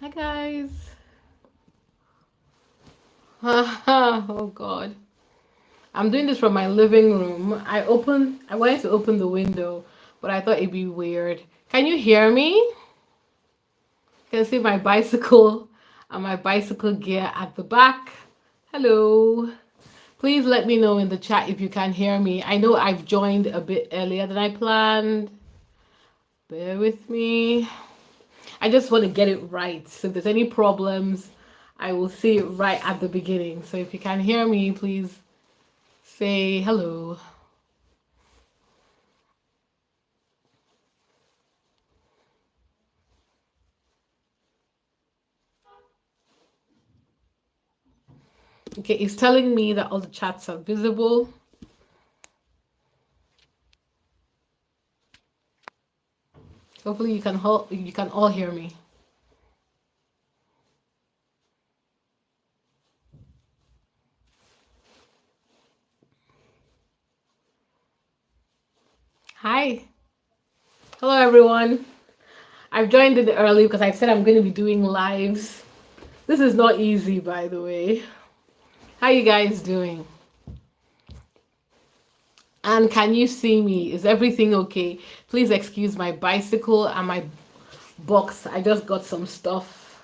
Hi guys. Oh god. I'm doing this from my living room. I wanted to open the window, but I thought it'd be weird. Can you hear me? You can see my bicycle and my bicycle gear at the back. Hello. Please let me know in the chat if you can hear me. I know I've joined a bit earlier than I planned. Bear with me. I just want to get it right. So if there's any problems, I will see it right at the beginning. So if you can hear me, please say hello. Okay, it's telling me that all the chats are visible. Hopefully you can all hear me. Hi. Hello everyone. I've joined in early because I said I'm going to be doing lives. This is not easy, by the way. How you guys doing? And can you see me? Is everything okay? Please excuse my bicycle and my box. I just got some stuff.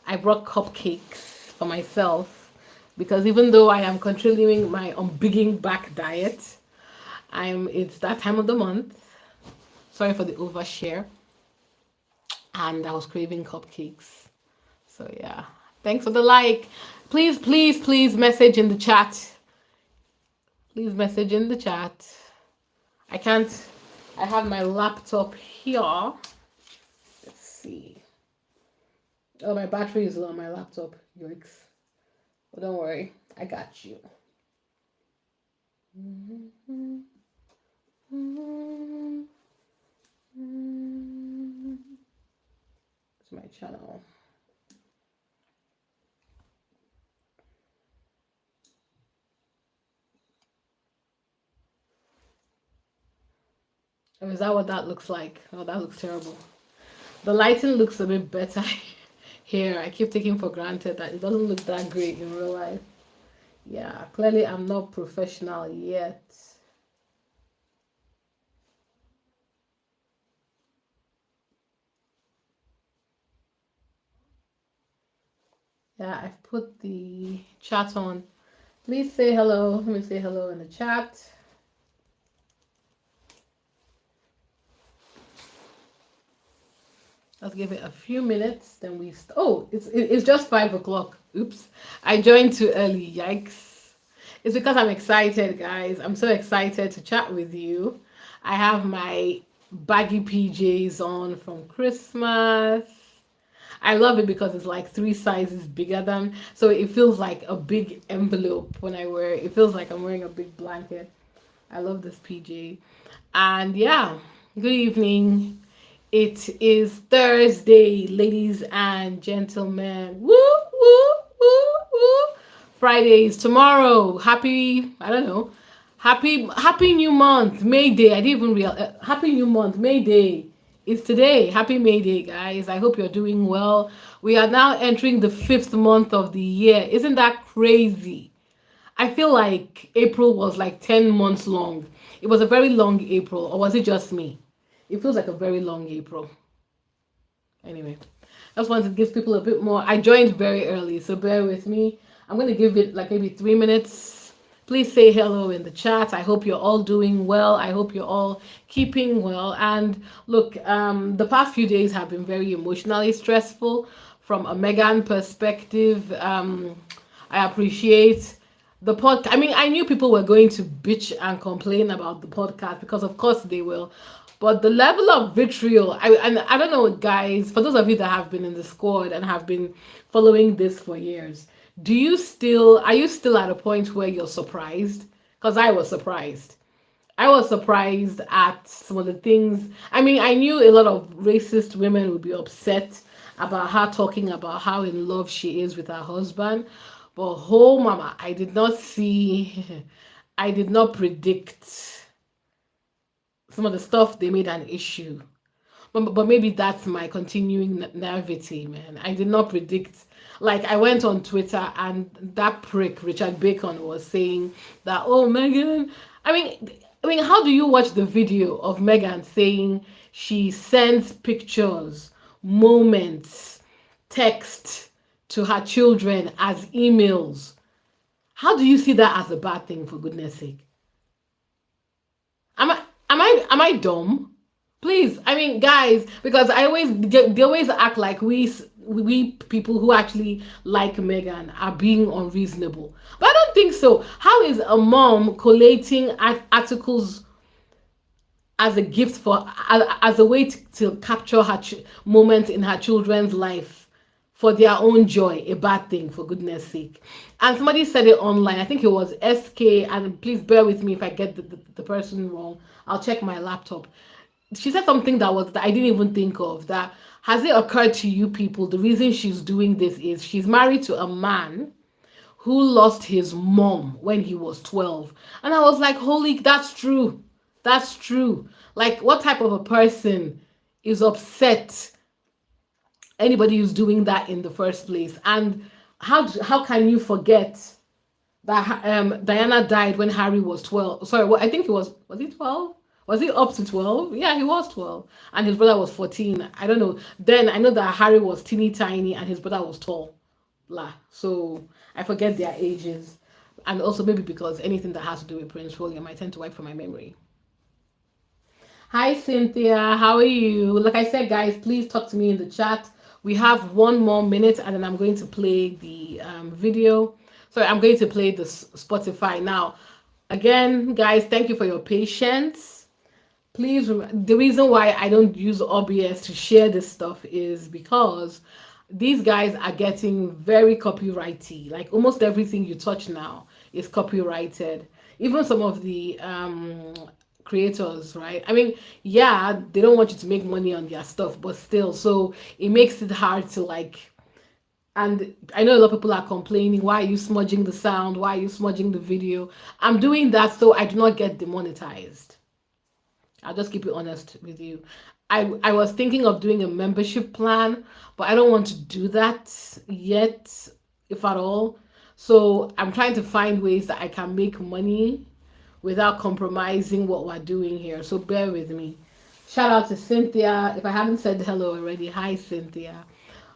I brought cupcakes for myself because even though I am continuing my unbigging back diet, it's that time of the month. Sorry for the overshare. And I was craving cupcakes. So yeah. Thanks for the like. Please message in the chat. Please message in the chat. I have my laptop here. Let's see. Oh, my battery is low on my laptop. Yikes. But don't worry. I got you. It's my channel. Oh, is that what that looks like? Oh, that looks terrible. The lighting looks a bit better here. I keep taking for granted that it doesn't look that great in real life. Yeah, clearly I'm not professional yet. Yeah, I've put the chat on. Please say hello. Let me say hello in the chat. Let's give it a few minutes. Then it's just 5 o'clock. Oops, I joined too early. Yikes! It's because I'm excited, guys. I'm so excited to chat with you. I have my baggy PJs on from Christmas. I love it because it's like 3 sizes bigger than, so it feels like a big envelope when I wear it. It feels like I'm wearing a big blanket. I love this PJ. And yeah, good evening. It is Thursday, ladies and gentlemen. Woo, woo, woo, woo. Friday is tomorrow. I don't know. Happy new month, May Day. I didn't even realize. Happy new month, May Day. It's today. Happy May Day, guys. I hope you're doing well. We are now entering the 5th month of the year. Isn't that crazy? I feel like April was like 10 months long. It was a very long April, or was it just me? It feels like a very long April. Anyway, I just wanted to give people a bit more. I joined very early, so bear with me. I'm going to give it like maybe 3 minutes. Please say hello in the chat. I hope you're all doing well. I hope you're all keeping well. And look, the past few days have been very emotionally stressful from a Megan perspective. I appreciate the podcast. I mean, I knew people were going to bitch and complain about the podcast because, of course, they will. But the level of vitriol, and I don't know, guys, for those of you that have been in the squad and have been following this for years, are you still at a point where you're surprised? Because I was surprised. I was surprised at some of the things. I mean, I knew a lot of racist women would be upset about her talking about how in love she is with her husband. But oh, mama, I did not see, I did not predict some of the stuff they made an issue. but maybe that's my continuing naivety, man. I did not predict. Like I went on Twitter and that prick Richard Bacon was saying that, oh, Megan. I mean, how do you watch the video of Megan saying she sends pictures, moments, text to her children as emails? How do you see that as a bad thing? For goodness sake, am I dumb? Please, I mean, guys, because they always act like we people who actually like Megan are being unreasonable, but I don't think so. How is a mom collating articles as a gift for as a way to capture her moments in her children's life for their own joy a bad thing? For goodness sake? And somebody said it online, I think it was SK, and please bear with me if I get the person wrong. I'll check my laptop. She said something that I didn't even think of. That has it occurred to you people? The reason she's doing this is she's married to a man who lost his mom when he was 12. And I was like, holy, that's true. That's true. Like, what type of a person is upset anybody who's doing that in the first place? And how can you forget that Diana died when Harry was 12? Sorry, I think was he 12? Was he up to 12? Yeah, he was 12. And his brother was 14. I don't know. Then I know that Harry was teeny tiny and his brother was tall. Blah. So I forget their ages. And also maybe because anything that has to do with Prince William, I tend to wipe from my memory. Hi, Cynthia. How are you? Like I said, guys, please talk to me in the chat. We have 1 more minute and then I'm going to play the video. Sorry, I'm going to play the Spotify. Now, again, guys, thank you for your patience. Please, the reason why I don't use OBS to share this stuff is because these guys are getting very copyrighty. Like almost everything you touch now is copyrighted. Even some of the creators, right? I mean, yeah, they don't want you to make money on their stuff, but still, so it makes it hard to like. And I know a lot of people are complaining, why are you smudging the sound? Why are you smudging the video? I'm doing that so I do not get demonetized. I'll just keep it honest with you. I was thinking of doing a membership plan, but I don't want to do that yet, if at all. So I'm trying to find ways that I can make money without compromising what we're doing here. So bear with me. Shout out to Cynthia. If I haven't said hello already, hi Cynthia.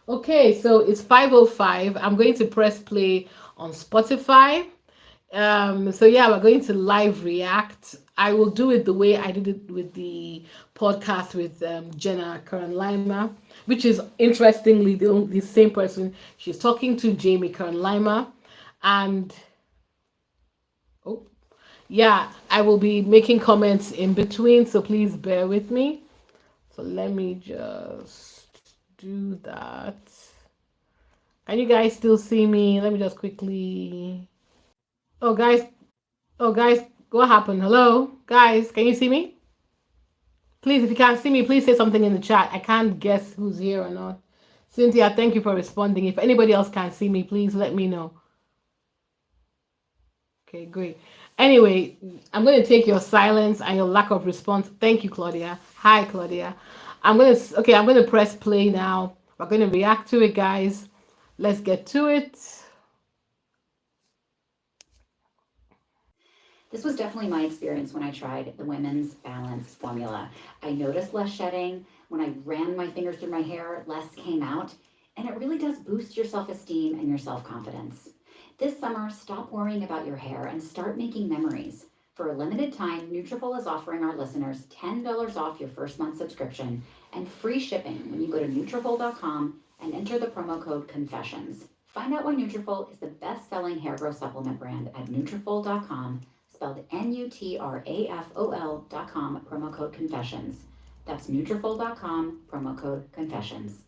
Okay, so it's 5:05. I'm going to press play on Spotify. So yeah, we're going to live react. I will do it the way I did it with the podcast with Jenna Kern Lima, which is interestingly the same person. She's talking to Jamie Kern Lima, and oh yeah, I will be making comments in between, so please bear with me. So let me just do that. Can you guys still see me? Let me just quickly. Oh guys, oh guys, what happened? Hello, guys, can you see me? Please, if you can't see me, please say something in the chat. I can't guess who's here or not. Cynthia, thank you for responding. If anybody else can't see me, please let me know. Okay, great. Anyway, I'm going to take your silence and your lack of response. Thank you, Claudia. Hi, Claudia. I'm going to press play now. We're going to react to it, guys. Let's get to it. This was definitely my experience when I tried the Women's Balance formula. I noticed less shedding. When I ran my fingers through my hair, less came out. And it really does boost your self-esteem and your self-confidence. This summer, stop worrying about your hair and start making memories. For a limited time, Nutrafol is offering our listeners $10 off your first month subscription and free shipping when you go to Nutrafol.com and enter the promo code CONFESSIONS. Find out why Nutrafol is the best-selling hair growth supplement brand at Nutrafol.com, spelled Nutrafol.com, promo code CONFESSIONS. That's Nutrafol.com, promo code CONFESSIONS.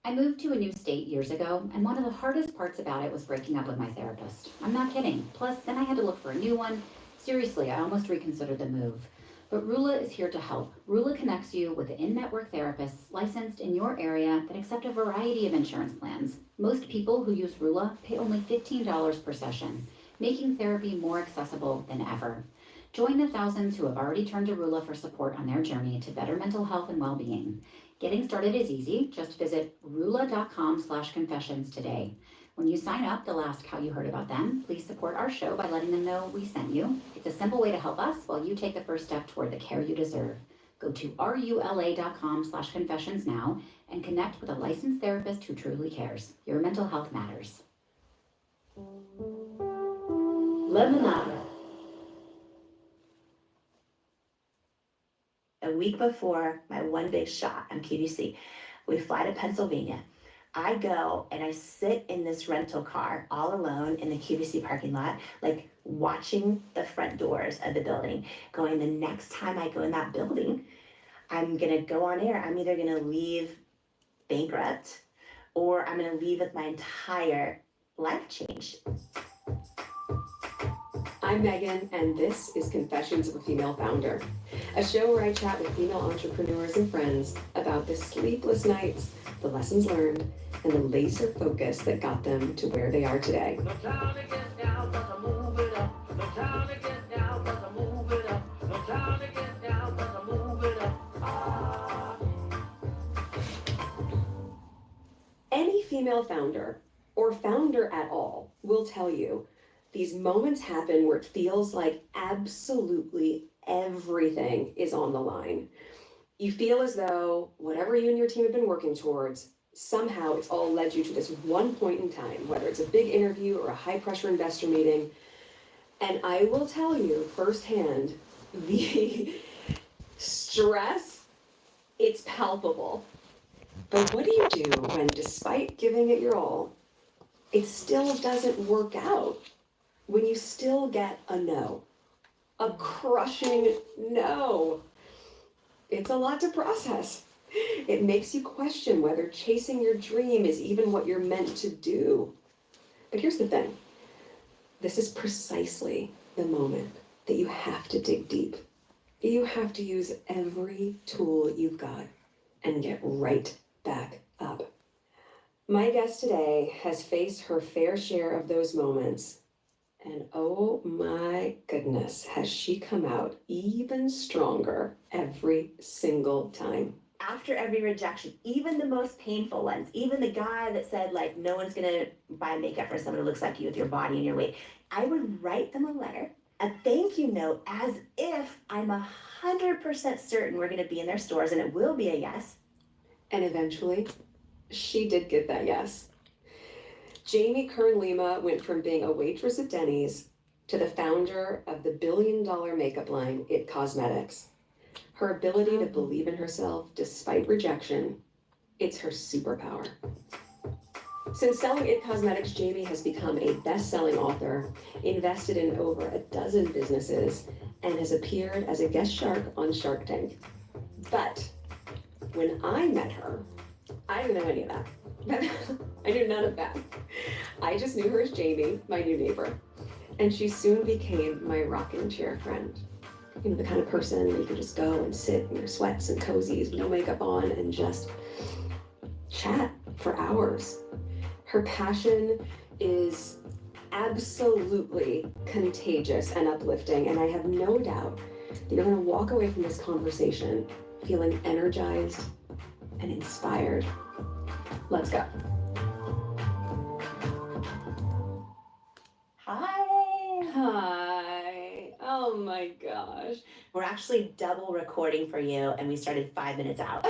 I moved to a new state years ago, and one of the hardest parts about it was breaking up with my therapist. I'm not kidding. Plus, then I had to look for a new one. Seriously, I almost reconsidered the move. But Rula is here to help. Rula connects you with in-network therapists licensed in your area that accept a variety of insurance plans. Most people who use Rula pay only $15 per session, making therapy more accessible than ever. Join the thousands who have already turned to Rula for support on their journey to better mental health and well-being. Getting started is easy. Just visit rula.com/confessions today. When you sign up, they'll ask how you heard about them. Please support our show by letting them know we sent you. It's a simple way to help us while you take the first step toward the care you deserve. Go to rula.com/confessions now and connect with a licensed therapist who truly cares. Your mental health matters. Lemonade. A week before my one big shot on QVC, we fly to Pennsylvania. I go and I sit in this rental car all alone in the QVC parking lot, like watching the front doors of the building, going, the next time I go in that building, I'm gonna go on air. I'm either gonna leave bankrupt or I'm gonna leave with my entire life changed. I'm Megan, and this is Confessions of a Female Founder, a show where I chat with female entrepreneurs and friends about the sleepless nights, the lessons learned, and the laser focus that got them to where they are today. No time to get down, but I move it up. No time to get down, but I move it up. No time to get down, but I move it up. Any female founder, or founder at all, will tell you these moments happen where it feels like absolutely everything is on the line. You feel as though whatever you and your team have been working towards, somehow it's all led you to this one point in time, whether it's a big interview or a high pressure investor meeting. And I will tell you firsthand, the stress, it's palpable. But what do you do when, despite giving it your all, it still doesn't work out? When you still get a no, a crushing no. It's a lot to process. It makes you question whether chasing your dream is even what you're meant to do. But here's the thing. This is precisely the moment that you have to dig deep. You have to use every tool you've got and get right back up. My guest today has faced her fair share of those moments. And oh my goodness, has she come out even stronger every single time. After every rejection, even the most painful ones, even the guy that said, like, no one's gonna buy makeup for someone who looks like you with your body and your weight, I would write them a letter, a thank you note, as if I'm 100% certain we're gonna be in their stores and it will be a yes. And eventually, she did get that yes. Jamie Kern-Lima went from being a waitress at Denny's to the founder of the billion-dollar makeup line, It Cosmetics. Her ability to believe in herself despite rejection, it's her superpower. Since selling It Cosmetics, Jamie has become a best-selling author, invested in over a dozen businesses, and has appeared as a guest shark on Shark Tank. But when I met her, I didn't know any of that. I knew none of that. I just knew her as Jamie, my new neighbor. And she soon became my rocking chair friend. You know, the kind of person you can just go and sit in your sweats and cozies, no makeup on, and just chat for hours. Her passion is absolutely contagious and uplifting, and I have no doubt that you're going to walk away from this conversation feeling energized and inspired. Let's go. Hi. Hi. Oh my gosh. We're actually double recording for you, and we started 5 minutes out.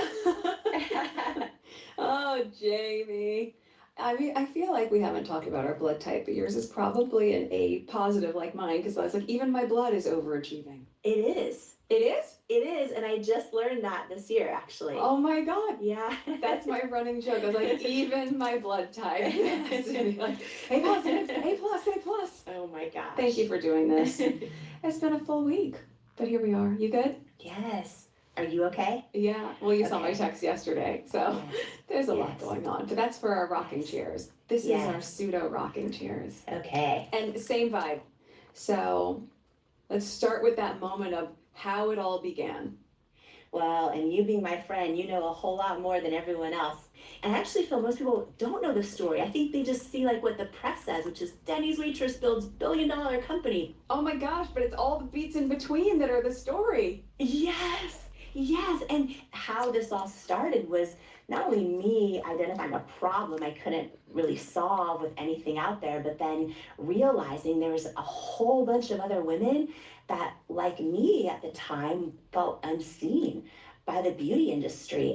Oh, Jamie. I mean, I feel like we haven't talked about our blood type, but yours is probably an A positive like mine, because I was like, even my blood is overachieving. It is. It is? It is, and I just learned that this year, actually. Oh my God. Yeah. That's my running joke. I was like, even my blood type. Like, A positive, A plus, A plus. Oh my gosh. Thank you for doing this. It's been a full week, but here we are. You good? Yes. Are you okay? Yeah. Well, you saw my Okay. text yesterday, so Yes. there's a lot Yes. going on. But that's for our rocking Yes. chairs. This is our Yes. pseudo rocking chairs. Okay. And same vibe. So let's start with that moment of how it all began. well, and you being my friend, you know a whole lot more than everyone else. And I actually feel most people don't know the story. I think they just see like what the press says, which is Denny's waitress builds $1 billion company. Oh my gosh, but it's all the beats in between that are the story. Yes, yes. And how this all started was not only me identifying a problem I couldn't really solve with anything out there, but then realizing there was a whole bunch of other women that, like me at the time, felt unseen by the beauty industry.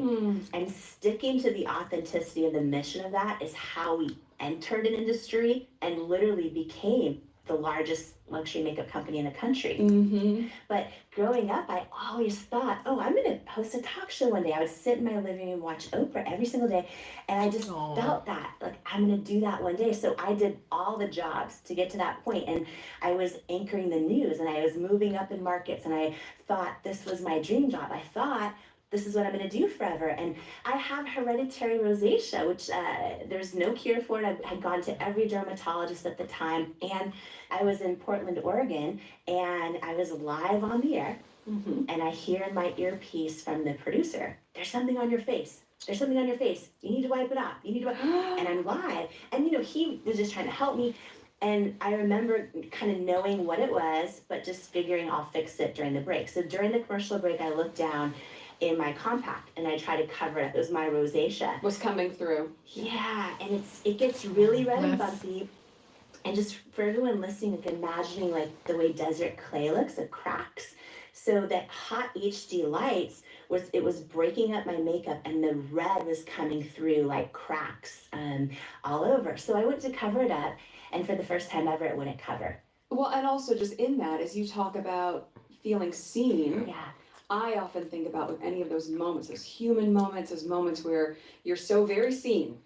And sticking to the authenticity of the mission of that is how we entered an industry and literally became the largest luxury makeup company in the country. But growing up, I always thought, oh, I'm gonna host a talk show one day. I would sit in my living room and watch Oprah every single day, and I just felt that, like, I'm gonna do that one day. So I did all the jobs to get to that point, and I was anchoring the news, and I was moving up in markets, and I thought this was my dream job. I thought this is what I'm gonna do forever. And I have hereditary rosacea, which there's no cure for it. I had gone to every dermatologist at the time, and I was in Portland, Oregon, and I was live on the air, and I hear in my earpiece from the producer, there's something on your face. There's something on your face. You need to wipe it off. You need to wipe. And I'm live. And he was just trying to help me. And I remember kind of knowing what it was, but just figuring I'll fix it during the break. So during the commercial break, I looked down in my compact and I tried to cover it up. It was my rosacea. Was coming through. Yeah, and it gets really red and bumpy. And just for everyone listening, like imagining like the way desert clay looks, it cracks. So that hot HD lights was breaking up my makeup, and the red was coming through like cracks all over. So I went to cover it up, and for the first time ever, it wouldn't cover. Well, and also just in that, as you talk about feeling seen, Yeah. I often think about with any of those moments, those human moments, those moments where you're so very seen.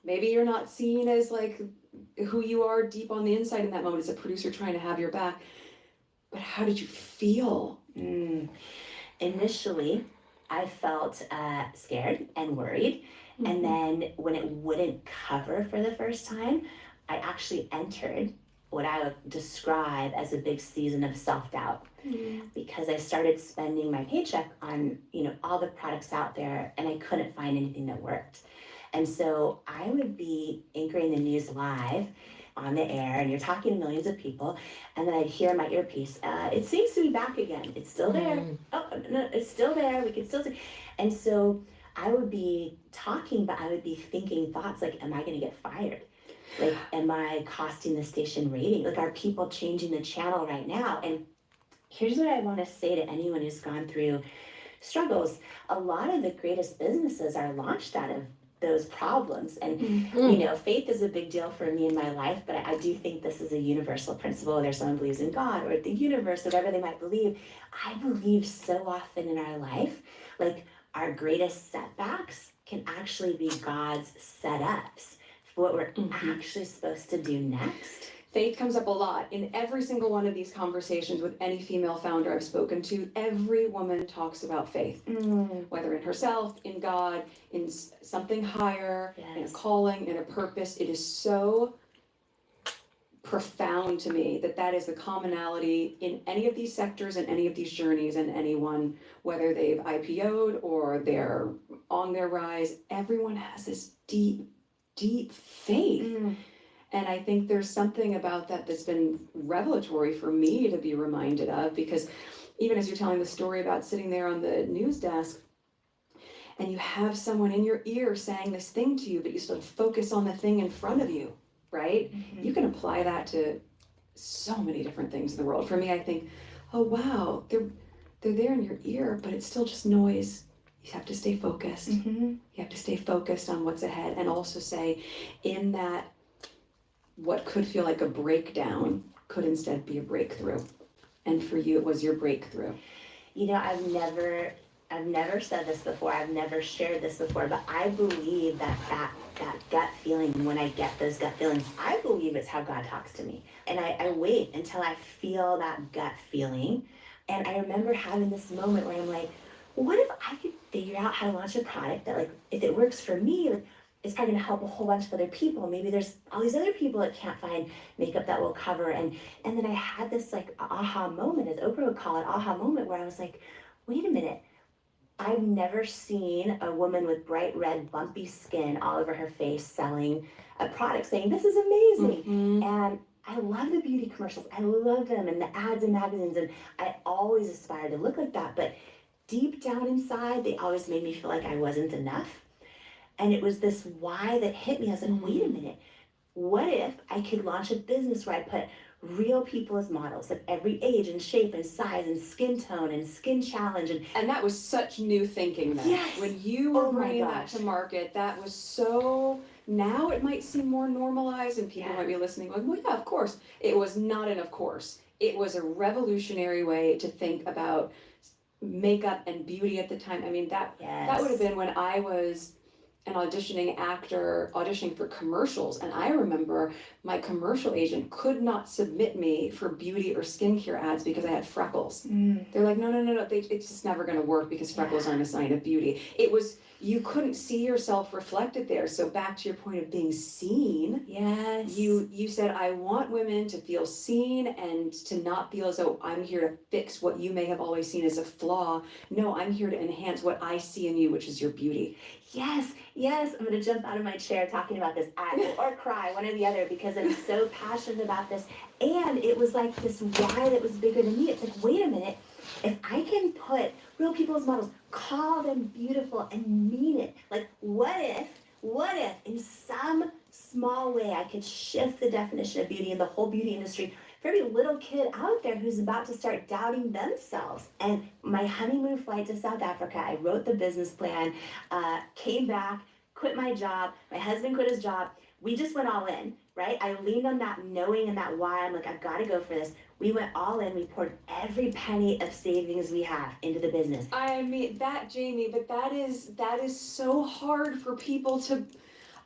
Maybe you're not seen as like who you are deep on the inside in that moment as a producer trying to have your back. But how did you feel? Initially, I felt scared and worried. And then when it wouldn't cover for the first time, I actually entered what I would describe as a big season of self-doubt. Because I started spending my paycheck on, all the products out there, and I couldn't find anything that worked. And so I would be anchoring the news live on the air, and you're talking to millions of people, and then I'd hear in my earpiece, it seems to be back again. It's still there. Oh, no, it's still there. We can still see. And so I would be talking, but I would be thinking thoughts like, am I going to get fired? Like, am I costing the station rating? Like, are people changing the channel right now? And here's what I want to say to anyone who's gone through struggles. A lot of the greatest businesses are launched out of those problems. And, faith is a big deal for me in my life, but I do think this is a universal principle, whether someone believes in God or the universe, whatever they might believe. I believe so often in our life, like our greatest setbacks can actually be God's setups for what we're actually supposed to do next. Faith comes up a lot in every single one of these conversations with any female founder I've spoken to. Every woman talks about faith, whether in herself, in God, in something higher, in a calling, in a purpose. It is so profound to me that is the commonality in any of these sectors and any of these journeys, and anyone, whether they've IPO'd or they're on their rise, everyone has this deep, deep faith. And I think there's something about that that's been revelatory for me to be reminded of, because even as you're telling the story about sitting there on the news desk and you have someone in your ear saying this thing to you, but you still focus on the thing in front of you, right? You can apply that to so many different things in the world. For me, I think, oh wow, they're there in your ear, but it's still just noise. You have to stay focused. You have to stay focused on what's ahead, and also say, in that, what could feel like a breakdown could instead be a breakthrough. And for you, it was your breakthrough. I've never said this before, I've never shared this before, but I believe that gut feeling, when I get those gut feelings, I believe it's how God talks to me. And I wait until I feel that gut feeling. And I remember having this moment where I'm like, what if I could figure out how to launch a product that, like, if it works for me, like, it's probably gonna help a whole bunch of other people. Maybe there's all these other people that can't find makeup that will cover. And then I had this like aha moment, as Oprah would call it, aha moment, where I was like, wait a minute, I've never seen a woman with bright red, bumpy skin all over her face selling a product saying, this is amazing. Mhm. And I love the beauty commercials. I love them and the ads in magazines. And I always aspired to look like that. But deep down inside, they always made me feel like I wasn't enough. And it was this why that hit me. I was like, wait a minute. What if I could launch a business where I put real people as models of every age and shape and size and skin tone and skin challenge And that was such new thinking then. Yes. When you were Oh my bringing that gosh. to market, that was so, now it might seem more normalized and people Yeah. might be listening like, well, yeah, of course. It was not an of course. It was a revolutionary way to think about makeup and beauty at the time. I mean, that would have been when I was an auditioning actor, auditioning for commercials. And I remember my commercial agent could not submit me for beauty or skincare ads because I had freckles. They're like, no, it's just never gonna work because freckles aren't a sign of beauty. It was, you couldn't see yourself reflected there. So back to your point of being seen, Yes. you said, I want women to feel seen and to not feel as though I'm here to fix what you may have always seen as a flaw. No, I'm here to enhance what I see in you, which is your beauty. Yes, yes, I'm gonna jump out of my chair talking about this, or cry, one or the other, because I'm so passionate about this. And it was like this why that was bigger than me. It's like, wait a minute, if I can put real people as models, call them beautiful and mean it, like what if in some small way I could shift the definition of beauty in the whole beauty industry for every little kid out there who's about to start doubting themselves. And my honeymoon flight to South Africa, I wrote the business plan, came back, quit my job, my husband quit his job. We just went all in, right? I leaned on that knowing and that why. I'm like, I've got to go for this. We went all in. We poured every penny of savings we have into the business. I mean, that, Jamie, but that is so hard for people to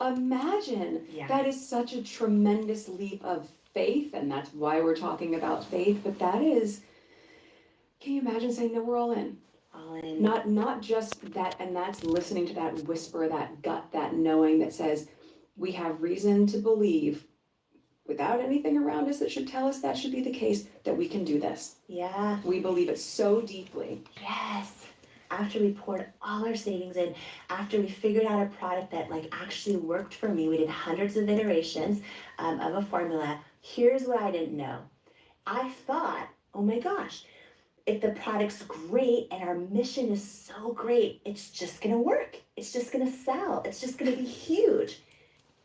imagine. Yeah. That is such a tremendous leap of faith, and that's why we're talking about faith, but that is, can you imagine saying, no, we're all in? All in. Not just that, and that's listening to that whisper, that gut, that knowing that says, we have reason to believe, without anything around us that should tell us that should be the case, that we can do this. Yeah. We believe it so deeply. Yes. After we poured all our savings in, after we figured out a product that like actually worked for me, we did hundreds of iterations of a formula. Here's what I didn't know. I thought, oh my gosh, if the product's great and our mission is so great, it's just gonna work. It's just gonna sell. It's just gonna be huge.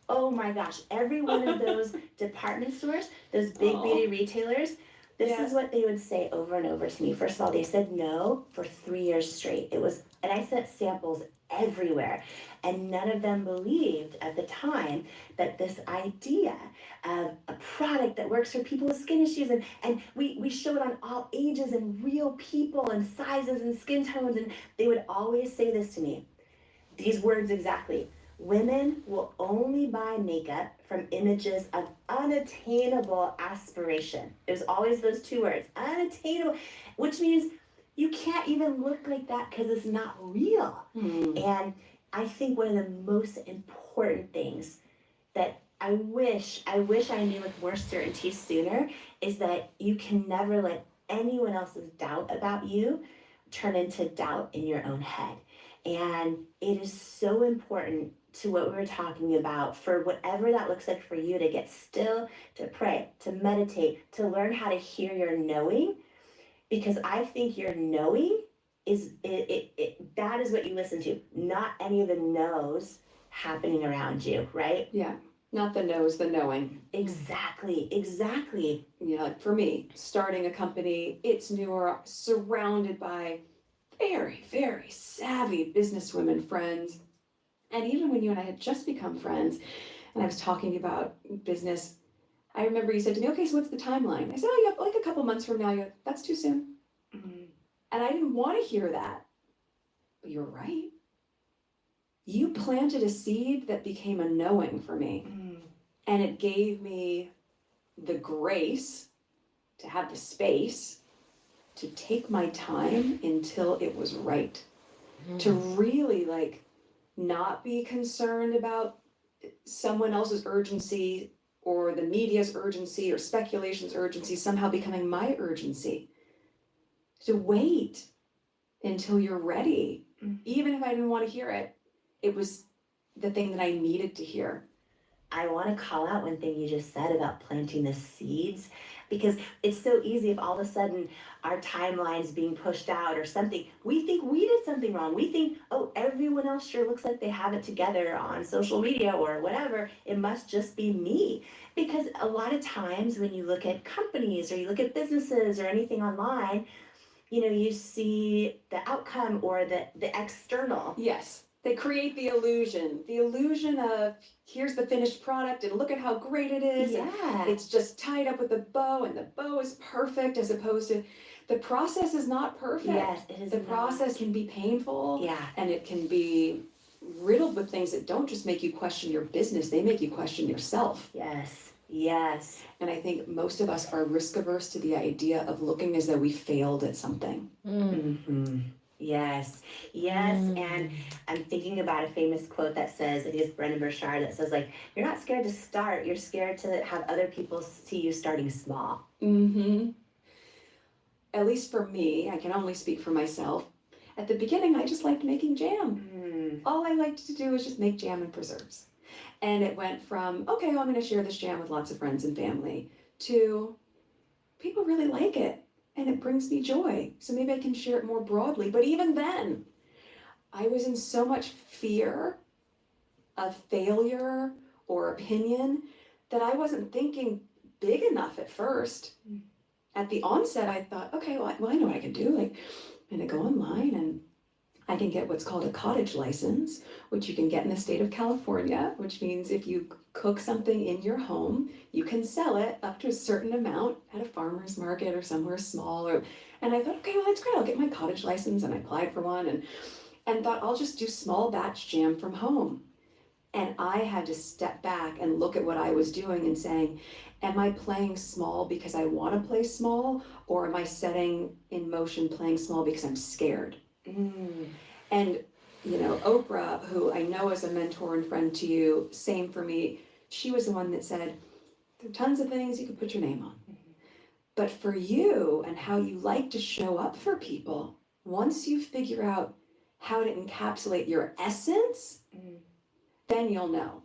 Oh my gosh, every one of those department stores, those big beauty retailers, this is what they would say over and over to me. First of all, they said no for 3 years straight. And I sent samples everywhere. And none of them believed at the time that this idea of a product that works for people with skin issues, and we showed on all ages and real people and sizes and skin tones, and they would always say this to me, these words exactly. Women will only buy makeup from images of unattainable aspiration. It was always those two words, unattainable, which means you can't even look like that because it's not real. And I think one of the most important things that I wish I knew with more certainty sooner is that you can never let anyone else's doubt about you turn into doubt in your own head. And it is so important to what we were talking about, for whatever that looks like for you, to get still, to pray, to meditate, to learn how to hear your knowing, because I think your knowing is that is what you listen to, not any of the no's happening around you, right? Yeah, not the no's, the knowing. Exactly. You know, like for me, starting a company, it's newer, surrounded by very, very savvy businesswomen friends. And even when you and I had just become friends, and I was talking about business, I remember you said to me, okay, so what's the timeline? I said, oh, yeah, like a couple months from now. You're like, that's too soon. And I didn't want to hear that. But you're right. You planted a seed that became a knowing for me. And it gave me the grace to have the space to take my time until it was right. To really like not be concerned about someone else's urgency or the media's urgency or speculation's urgency somehow becoming my urgency. To wait until you're ready Even if I didn't want to hear it, it was the thing that I needed to hear. I want to call out one thing you just said about planting the seeds, because it's so easy if all of a sudden our timeline's being pushed out or something, we think we did something wrong. We think, oh, everyone else sure looks like they have it together on social media or whatever. It must just be me. Because a lot of times when you look at companies or you look at businesses or anything online, you see the outcome or the external. Yes. They create the illusion of here's the finished product and look at how great it is. Yeah. It's just tied up with a bow and the bow is perfect, as opposed to the process is not perfect. Yes, it is. The process can be painful. Yeah. And it can be riddled with things that don't just make you question your business, they make you question yourself. Yes. Yes. And I think most of us are risk averse to the idea of looking as though we failed at something. Mm-hmm. Yes. Yes. And I'm thinking about a famous quote that says, I think it's Brendan Burchard, that says, like, you're not scared to start, you're scared to have other people see you starting small. Mm-hmm. At least for me, I can only speak for myself. At the beginning, I just liked making jam. All I liked to do was just make jam and preserves. And it went from, okay, well, I'm going to share this jam with lots of friends and family, to people really like it and it brings me joy. So maybe I can share it more broadly. But even then, I was in so much fear of failure or opinion that I wasn't thinking big enough at first. At the onset, I thought, okay, well, I know what I can do. Like, I'm going to go online and I can get what's called a cottage license, which you can get in the state of California, which means if you cook something in your home, you can sell it up to a certain amount at a farmer's market or somewhere small. And I thought, okay, well, that's great. I'll get my cottage license. And I applied for one and thought I'll just do small batch jam from home. And I had to step back and look at what I was doing and saying, am I playing small because I want to play small? Or am I setting in motion playing small because I'm scared? And, Oprah, who I know is a mentor and friend to you, same for me, she was the one that said, there are tons of things you could put your name on. But for you and how you like to show up for people, once you figure out how to encapsulate your essence, then you'll know.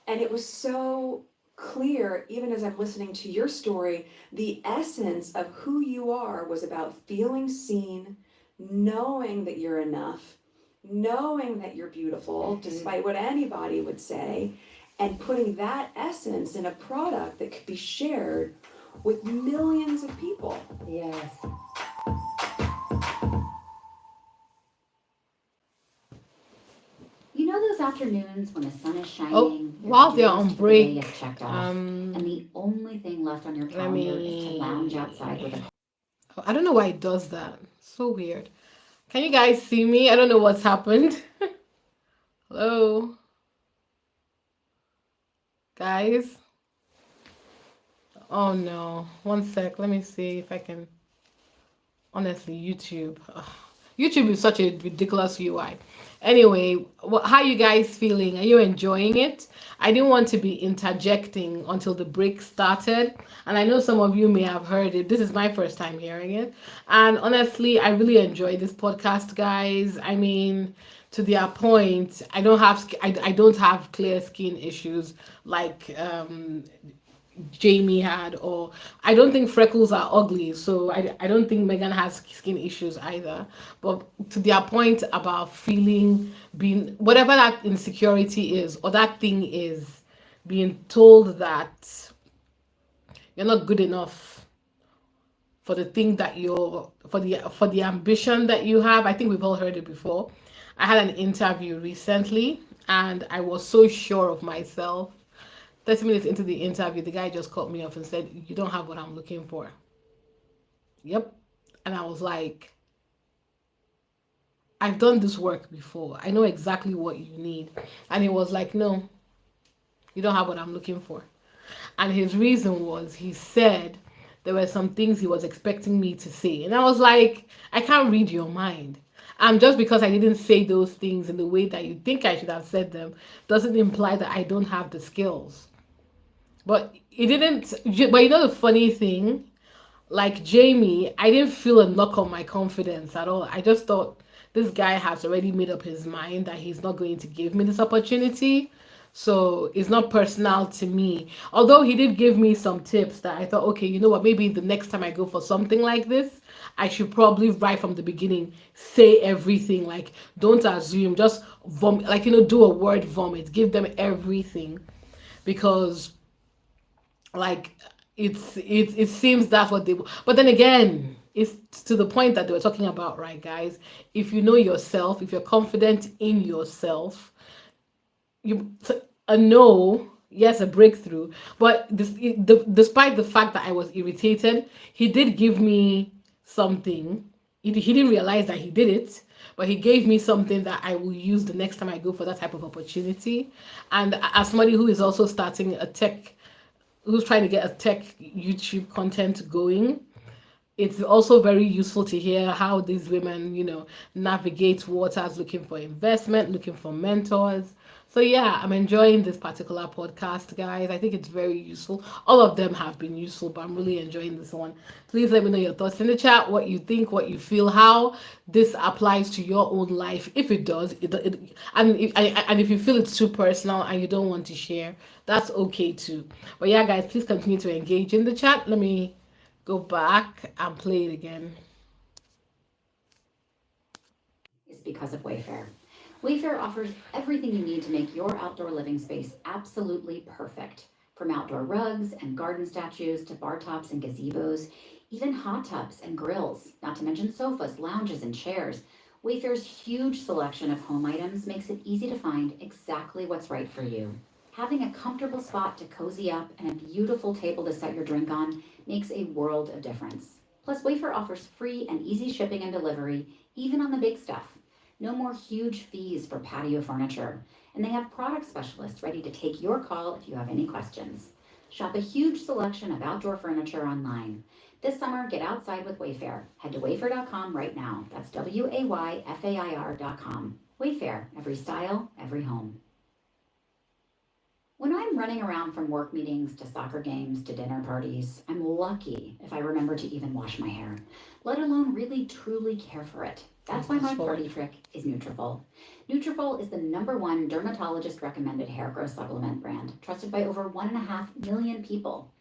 And it was so clear, even as I'm listening to your story, the essence of who you are was about feeling seen, knowing that you're enough, knowing that you're beautiful, despite what anybody would say, and putting that essence in a product that could be shared with millions of people. Yes. You know those afternoons when the sun is shining, Oh, your while they're to-dos on for the day break, is checked off, and the only thing left on your let calendar is to lounge me. outside with a I don't know why it does that. So weird. Can you guys see me? I don't know what's happened. Hello, guys. Oh no. One sec. Let me see if I can. Honestly, YouTube. Ugh. YouTube is such a ridiculous UI. Anyway, how you guys feeling? Are you enjoying it? I didn't want to be interjecting until the break started, and I know some of you may have heard it. This is my first time hearing it, and honestly, I really enjoy this podcast, guys. I mean, to their point, I don't have clear skin issues like Jamie had, or I don't think freckles are ugly, so I don't think Megan has skin issues either. But to their point about feeling being whatever that insecurity is or that thing is, being told that you're not good enough for the thing that you're for the ambition that you have. I think we've all heard it before. I had an interview recently and I was so sure of myself. 30 minutes into the interview, the guy just cut me off and said, "You don't have what I'm looking for." Yep. And I was like, I've done this work before. I know exactly what you need. And he was like, "No, you don't have what I'm looking for." And his reason was he said there were some things he was expecting me to say. And I was like, I can't read your mind. And just because I didn't say those things in the way that you think I should have said them doesn't imply that I don't have the skills. But it didn't. But you know the funny thing, like Jamie, I didn't feel a knock on my confidence at all. I just thought this guy has already made up his mind that he's not going to give me this opportunity. So it's not personal to me. Although he did give me some tips that I thought, okay, you know what, maybe the next time I go for something like this, I should probably right from the beginning say everything. Like, don't assume, just vomit, like, do a word vomit, give them everything. Because like it seems that's what they, but then again, it's to the point that they were talking about, right, guys? If you know yourself, if you're confident in yourself, you a no, yes, a breakthrough. But despite the fact that I was irritated, he did give me something. He didn't realize that he did it, but he gave me something that I will use the next time I go for that type of opportunity. And as somebody who is also starting a tech, who's trying to get a tech YouTube content going, it's also very useful to hear how these women, navigate waters, looking for investment, looking for mentors. So yeah, I'm enjoying this particular podcast, guys. I think it's very useful. All of them have been useful, but I'm really enjoying this one. Please let me know your thoughts in the chat, what you think, what you feel, how this applies to your own life. If it does, and if you feel it's too personal and you don't want to share, that's okay too. But yeah, guys, please continue to engage in the chat. Let me go back and play it again. Is because of Wayfair. Wayfair offers everything you need to make your outdoor living space absolutely perfect. From outdoor rugs and garden statues to bar tops and gazebos, even hot tubs and grills, not to mention sofas, lounges, and chairs. Wayfair's huge selection of home items makes it easy to find exactly what's right for you. Having a comfortable spot to cozy up and a beautiful table to set your drink on makes a world of difference. Plus, Wayfair offers free and easy shipping and delivery, even on the big stuff. No more huge fees for patio furniture. And they have product specialists ready to take your call if you have any questions. Shop a huge selection of outdoor furniture online. This summer, get outside with Wayfair. Head to wayfair.com right now. That's WAYFAIR.com. Wayfair, every style, every home. When I'm running around from work meetings to soccer games to dinner parties, I'm lucky if I remember to even wash my hair, let alone really truly care for it. That's why my party trick is Nutrafol. Nutrafol is the #1 dermatologist recommended hair growth supplement brand, trusted by over 1.5 million people.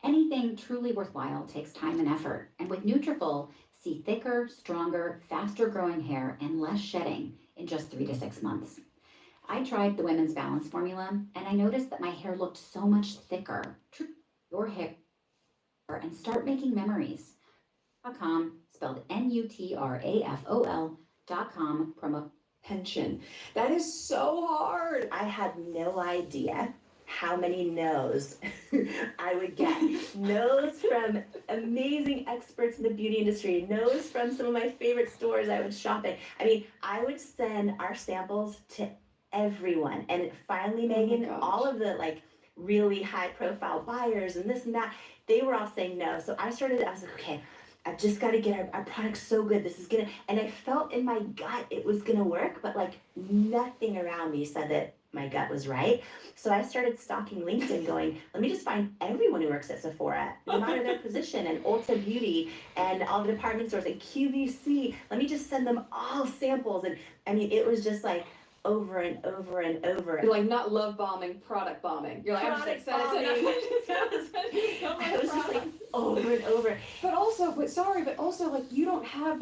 Anything truly worthwhile takes time and effort, and with Nutrafol, see thicker, stronger, faster growing hair and less shedding in just 3 to 6 months. I tried the Women's Balance formula, and I noticed that my hair looked so much thicker. Your hair and start making memories. .com, spelled NUTRAFOL.com, promo Pension. That is so hard. I had no idea how many no's I would get. No's from amazing experts in the beauty industry, no's from some of my favorite stores I would shop at. I mean, I would send our samples to everyone. And finally, Megan, all of the really high profile buyers and this and that, they were all saying no. So I was like, okay, I've just got to get our product so good. This is gonna, and I felt in my gut it was gonna work, but nothing around me said that my gut was right. So I started stalking LinkedIn going, let me just find everyone who works at Sephora, no matter their position, and Ulta Beauty, and all the department stores, and QVC. Let me just send them all samples. And I mean, it was just over and over and over. You're not love bombing, product bombing. You're I'm just excited to I was just over and over. But also you don't have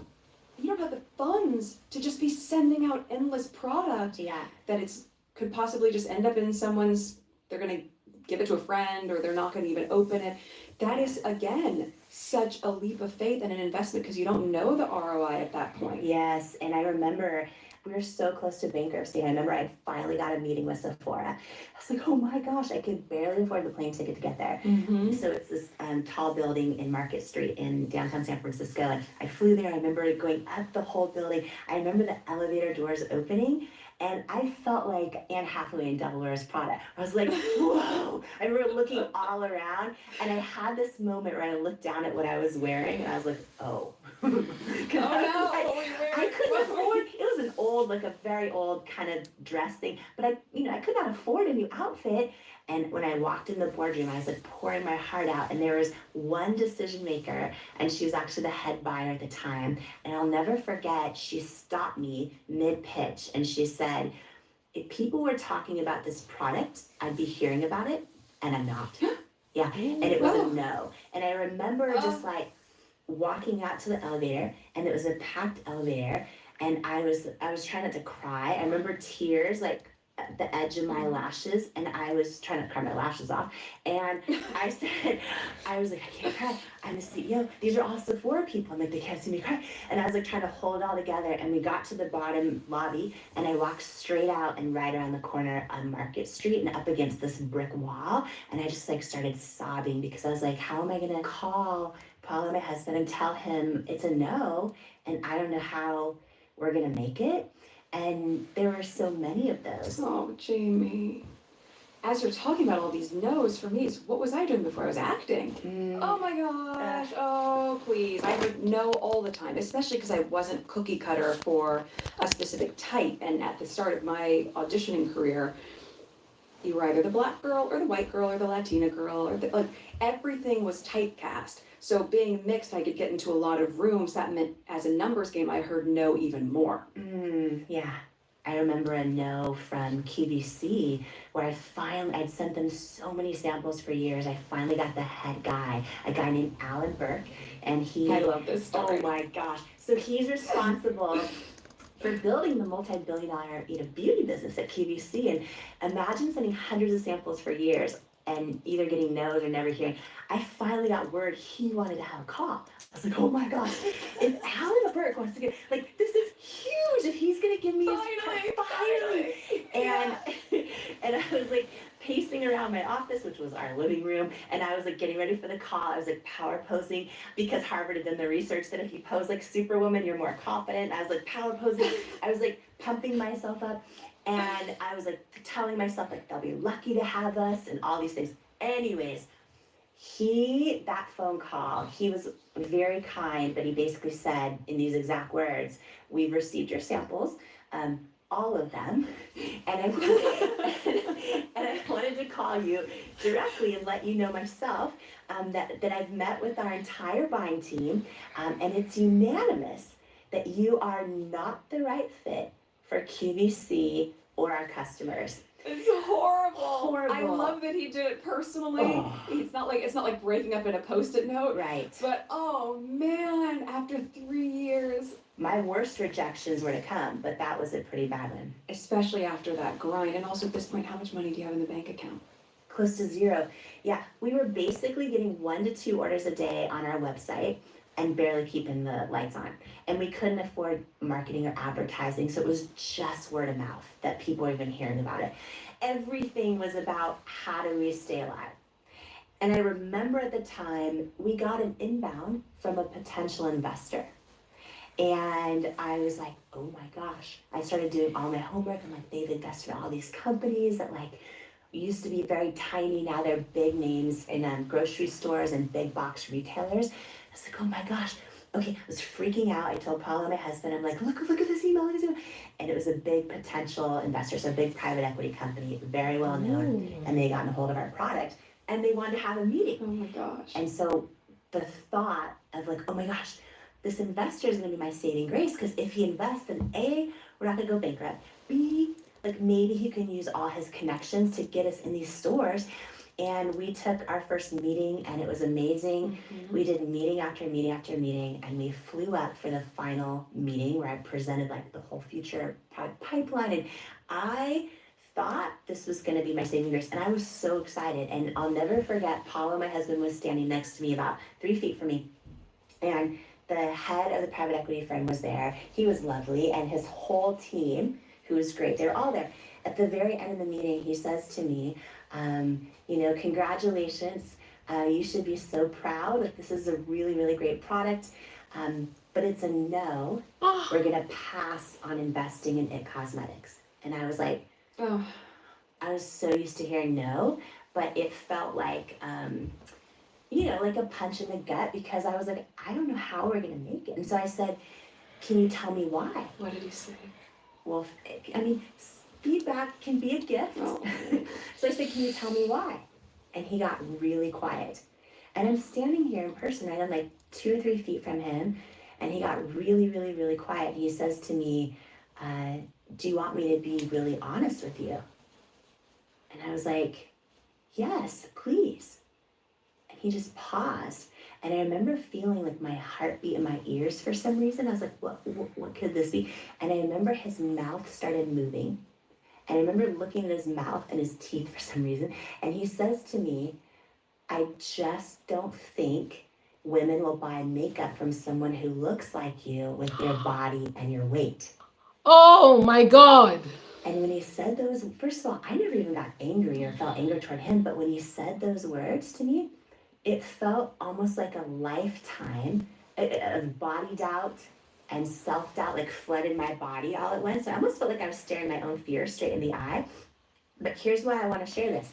the funds to just be sending out endless product. Yeah. That could possibly just end up in someone's, they're gonna give it to a friend or they're not gonna even open it. That is again such a leap of faith and an investment because you don't know the ROI at that point. Yes, and I remember we were so close to bankruptcy. I remember I finally got a meeting with Sephora. I was like, oh my gosh, I could barely afford the plane ticket to get there. Mm-hmm. So it's this tall building in Market Street in downtown San Francisco. And I flew there. I remember going up the whole building. I remember the elevator doors opening. And I felt like Anne Hathaway in Devil Wears Prada. I was like, whoa. I remember looking all around. And I had this moment where I looked down at what I was wearing. And I was like, oh. I couldn't afford, it was an old, like a very old kind of dress thing, but I could not afford a new outfit. And when I walked in the boardroom, I was like pouring my heart out, and there was one decision maker, and she was actually the head buyer at the time. And I'll never forget, she stopped me mid pitch and she said, if people were talking about this product, I'd be hearing about it, and I'm not. Yeah, and it was a no. And I remember just like walking out to the elevator, and it was a packed elevator, and I was trying not to cry. I remember tears like at the edge of my lashes, and I was trying to cry my lashes off. And I said, I was like, I can't cry. I'm a CEO. These are all Sephora people. I'm like, they can't see me cry. And I was like trying to hold it all together. And we got to the bottom lobby, and I walked straight out and right around the corner on Market Street and up against this brick wall. And I just like started sobbing because I was like, how am I gonna call Paul, my husband, and tell him it's a no, and I don't know how we're gonna make it. And there were so many of those. Oh, Jamie. As you're talking about all these no's, for me, it's what was I doing before? I was acting. Oh my gosh. Oh, please. I would no all the time, especially because I wasn't cookie cutter for a specific type. And at the start of my auditioning career, you were either the black girl or the white girl or the Latina girl or like everything was typecast. So being mixed, I could get into a lot of rooms. That meant as a numbers game, I heard no even more. Yeah. I remember a no from QVC where I'd sent them so many samples for years. I finally got the head guy, a guy named Alan Burke, and I love this story. Oh my gosh. So he's responsible for building the multi-billion-dollar beauty business at QVC. And imagine sending hundreds of samples for years and either getting no's or never hearing. I finally got word he wanted to have a call. I was like, oh my gosh, if Alan Burke wants to get, like, this is huge. If he's gonna give me finally. And I was like pacing around my office, which was our living room, and I was like getting ready for the call. I was like power posing because Harvard had done the research that if you pose like Superwoman, you're more confident. I was like power posing. I was like pumping myself up. And I was like telling myself like they'll be lucky to have us and all these things. Anyways, that phone call, he was very kind, but he basically said in these exact words, we've received your samples, all of them, and I wanted to call you directly and let you know myself that I've met with our entire buying team, and it's unanimous that you are not the right fit for QVC or our customers. It's horrible. Horrible. I love that he did it personally. Oh. It's not like breaking up in a post-it note. Right. But oh man, after 3 years. My worst rejections were to come, but that was a pretty bad one. Especially after that grind. And also at this point, how much money do you have in the bank account? Close to zero. Yeah, we were basically getting 1 to 2 orders a day on our website and barely keeping the lights on. And we couldn't afford marketing or advertising, so it was just word of mouth that people were even hearing about it. Everything was about how do we stay alive. And I remember at the time, we got an inbound from a potential investor. And I was like, oh my gosh. I started doing all my homework. I'm like, they've invested in all these companies that like used to be very tiny. Now they're big names in grocery stores and big box retailers. I was like, oh my gosh. Okay, I was freaking out. I told Paula, my husband, I'm like, look at this email, look at this email. And it was a big potential investor, so a big private equity company, very well known. And they got a hold of our product and they wanted to have a meeting. Oh my gosh. And so the thought of like, oh my gosh, this investor is gonna be my saving grace, because if he invests, then A, we're not gonna go bankrupt. B, like maybe he can use all his connections to get us in these stores. And we took our first meeting and it was amazing. We did meeting after meeting after meeting, and we flew up for the final meeting where I presented like the whole future product pipeline. And I thought this was gonna be my saving grace, and I was so excited. And I'll never forget, Paula, my husband, was standing next to me about 3 feet from me. And the head of the private equity firm was there. He was lovely, and his whole team, who was great, they were all there. At the very end of the meeting, he says to me, congratulations. You should be so proud that this is a really, really great product. But it's a no. We're gonna pass on investing in IT Cosmetics. And I was like, I was so used to hearing no, but it felt like, like a punch in the gut, because I was like, I don't know how we're gonna make it. And so I said, can you tell me why? What did he say? well, I mean, feedback can be a gift. Oh. So I said, can you tell me why? And he got really quiet. And I'm standing here in person, right? I'm like 2 or 3 feet from him. And he got really, really, really quiet. He says to me, do you want me to be really honest with you? And I was like, yes, please. And he just paused. And I remember feeling like my heartbeat in my ears for some reason. I was like, what could this be? And I remember his mouth started moving. And I remember looking at his mouth and his teeth for some reason. And he says to me, I just don't think women will buy makeup from someone who looks like you with your body and your weight. Oh my God. And when he said those, first of all, I never even got angry or felt anger toward him. But when he said those words to me, it felt almost like a lifetime of body doubt and self-doubt like flooded my body all at once. So I almost felt like I was staring my own fear straight in the eye. But here's why I want to share this.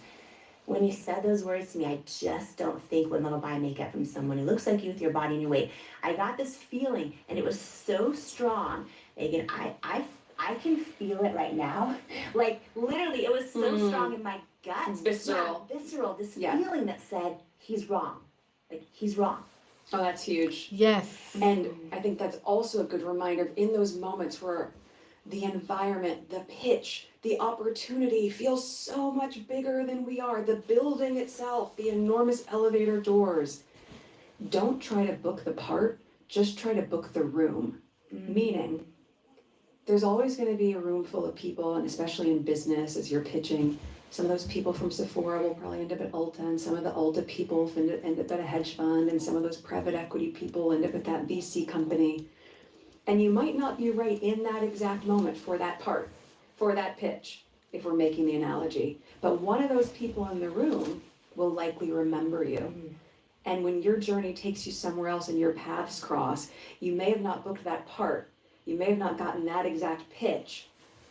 When he said those words to me, I just don't think women will buy makeup from someone who looks like you with your body and your weight. I got this feeling, and it was so strong. Megan, I can feel it right now. Like literally, it was so strong in my gut. It's visceral. Yeah, visceral. This Yeah. feeling that said he's wrong. Like he's wrong. Oh, that's huge. Yes. And I think that's also a good reminder in those moments where the environment, the pitch, the opportunity feels so much bigger than we are. The building itself, the enormous elevator doors. Don't try to book the part, just try to book the room. Meaning, there's always going to be a room full of people, and especially in business as you're pitching, some of those people from Sephora will probably end up at Ulta, and some of the Ulta people end up at a hedge fund, and some of those private equity people end up at that VC company. And you might not be right in that exact moment for that part, for that pitch, if we're making the analogy. But one of those people in the room will likely remember you. And when your journey takes you somewhere else and your paths cross, you may have not booked that part. You may have not gotten that exact pitch,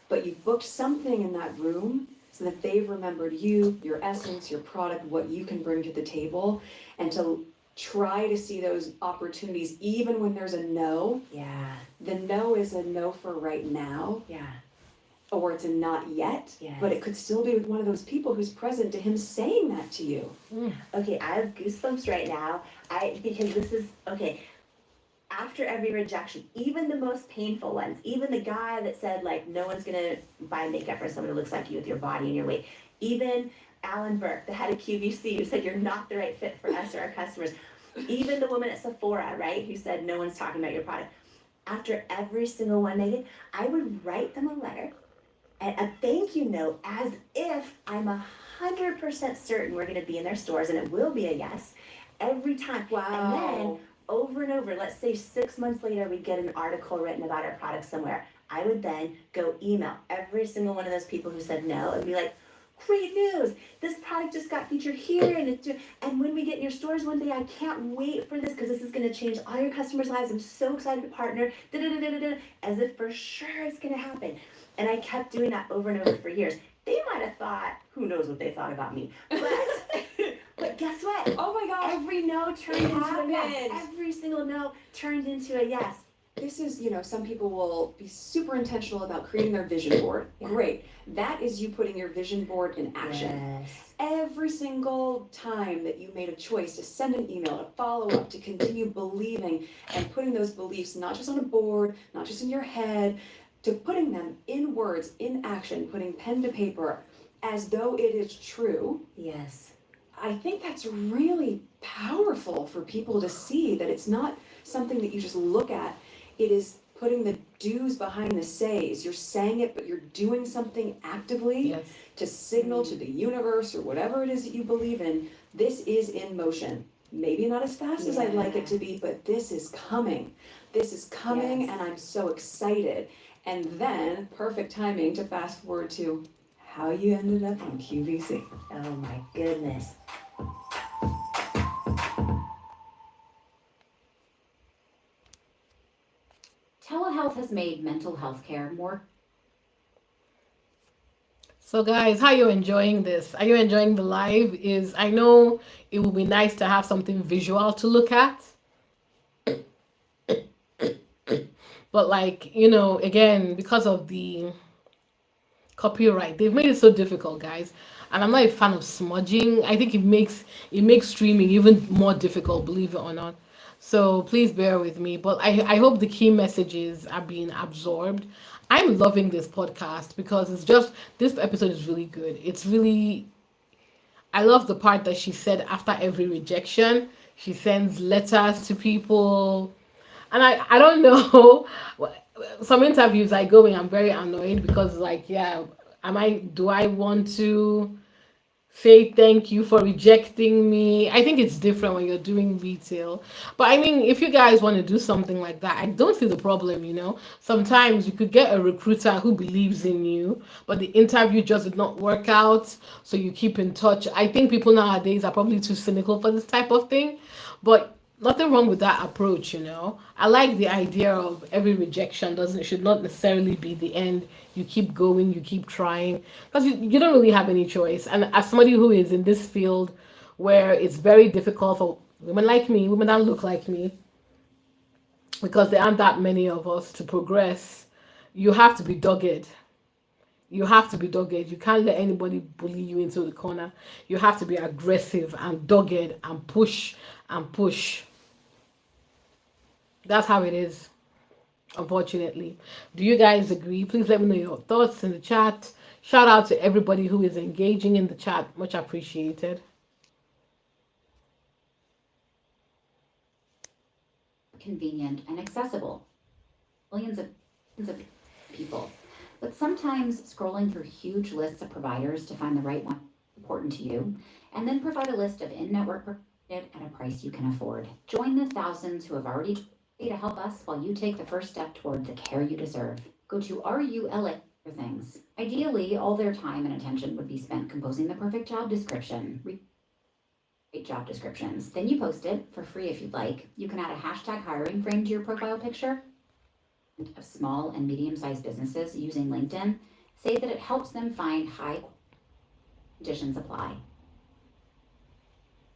but you've booked something in that room so that they've remembered you, your essence, your product, what you can bring to the table, and to try to see those opportunities even when there's a no. Yeah. The no is a no for right now, Yeah. or it's a not yet, Yes. but it could still be with one of those people who's present to him saying that to you. Okay, I have goosebumps right now. Because this is okay. After every rejection, even the most painful ones, even the guy that said like no one's gonna buy makeup for someone who looks like you with your body and your weight, even Alan Burke, the head of QVC, who said you're not the right fit for us or our customers, even the woman at Sephora, right, who said no one's talking about your product. After every single one, Megan, I would write them a letter, a thank you note, as if I'm 100% certain we're going to be in their stores, and it will be a yes every time. And then over and over, let's say 6 months later, we get an article written about our product somewhere. I would then go email every single one of those people who said no and be like, great news, this product just got featured here, and when we get in your stores one day, I can't wait for this because this is going to change all your customers' lives. I'm so excited to partner, as if for sure it's going to happen. And I kept doing that over and over for years. They might have thought, who knows what they thought about me, but guess what? Oh my gosh. Every no turned into a yes. Every single no turned into a yes. This is, some people will be super intentional about creating their vision board. Yeah. Great. That is you putting your vision board in action. Yes. Every single time that you made a choice to send an email, to follow up, to continue believing and putting those beliefs not just on a board, not just in your head, to putting them in words, in action, putting pen to paper as though it is true. Yes. I think that's really powerful for people to see that it's not something that you just look at. It is putting the do's behind the says. You're saying it, but you're doing something actively to signal to the universe or whatever it is that you believe in. This is in motion. Maybe not as fast as I'd like it to be, but this is coming. This is coming, and I'm so excited. And then, perfect timing to fast forward to how you ended up on QVC. Oh my goodness. Telehealth has made mental health care more. So guys, how are you enjoying this? Are you enjoying the live? I know it would be nice to have something visual to look at. But like, again, because of the copyright, they've made it so difficult, guys. And I'm not a fan of smudging. I think it makes streaming even more difficult, believe it or not. So please bear with me. But I hope the key messages are being absorbed. I'm loving this podcast because this episode is really good. It's really, I love the part that she said after every rejection, she sends letters to people. And I don't know. Some interviews I go in, I'm very annoyed because, like, yeah, do I want to say thank you for rejecting me? I think it's different when you're doing retail. But I mean, if you guys want to do something like that, I don't see the problem. Sometimes you could get a recruiter who believes in you, but the interview just did not work out, so you keep in touch. I think people nowadays are probably too cynical for this type of thing, but nothing wrong with that approach. I like the idea of every rejection doesn't should not necessarily be the end. You keep going, you keep trying, because you don't really have any choice. And as somebody who is in this field where it's very difficult for women like me, women that look like me, because there aren't that many of us to progress, you have to be dogged. You have to be dogged. You can't let anybody bully you into the corner. You have to be aggressive and dogged and push and push. That's how it is, unfortunately. Do you guys agree? Please let me know your thoughts in the chat. Shout out to everybody who is engaging in the chat. Much appreciated. Convenient and accessible. Millions of people. But sometimes scrolling through huge lists of providers to find the right one important to you, and then provide a list of in-network providers at a price you can afford. Join the thousands who have already to help us while you take the first step toward the care you deserve. Go to RULA for things. Ideally, all their time and attention would be spent composing the perfect job description. Great job descriptions. Then you post it for free if you'd like. You can add a hashtag hiring frame to your profile picture. Of small and medium-sized businesses using LinkedIn say that it helps them find high conditions apply.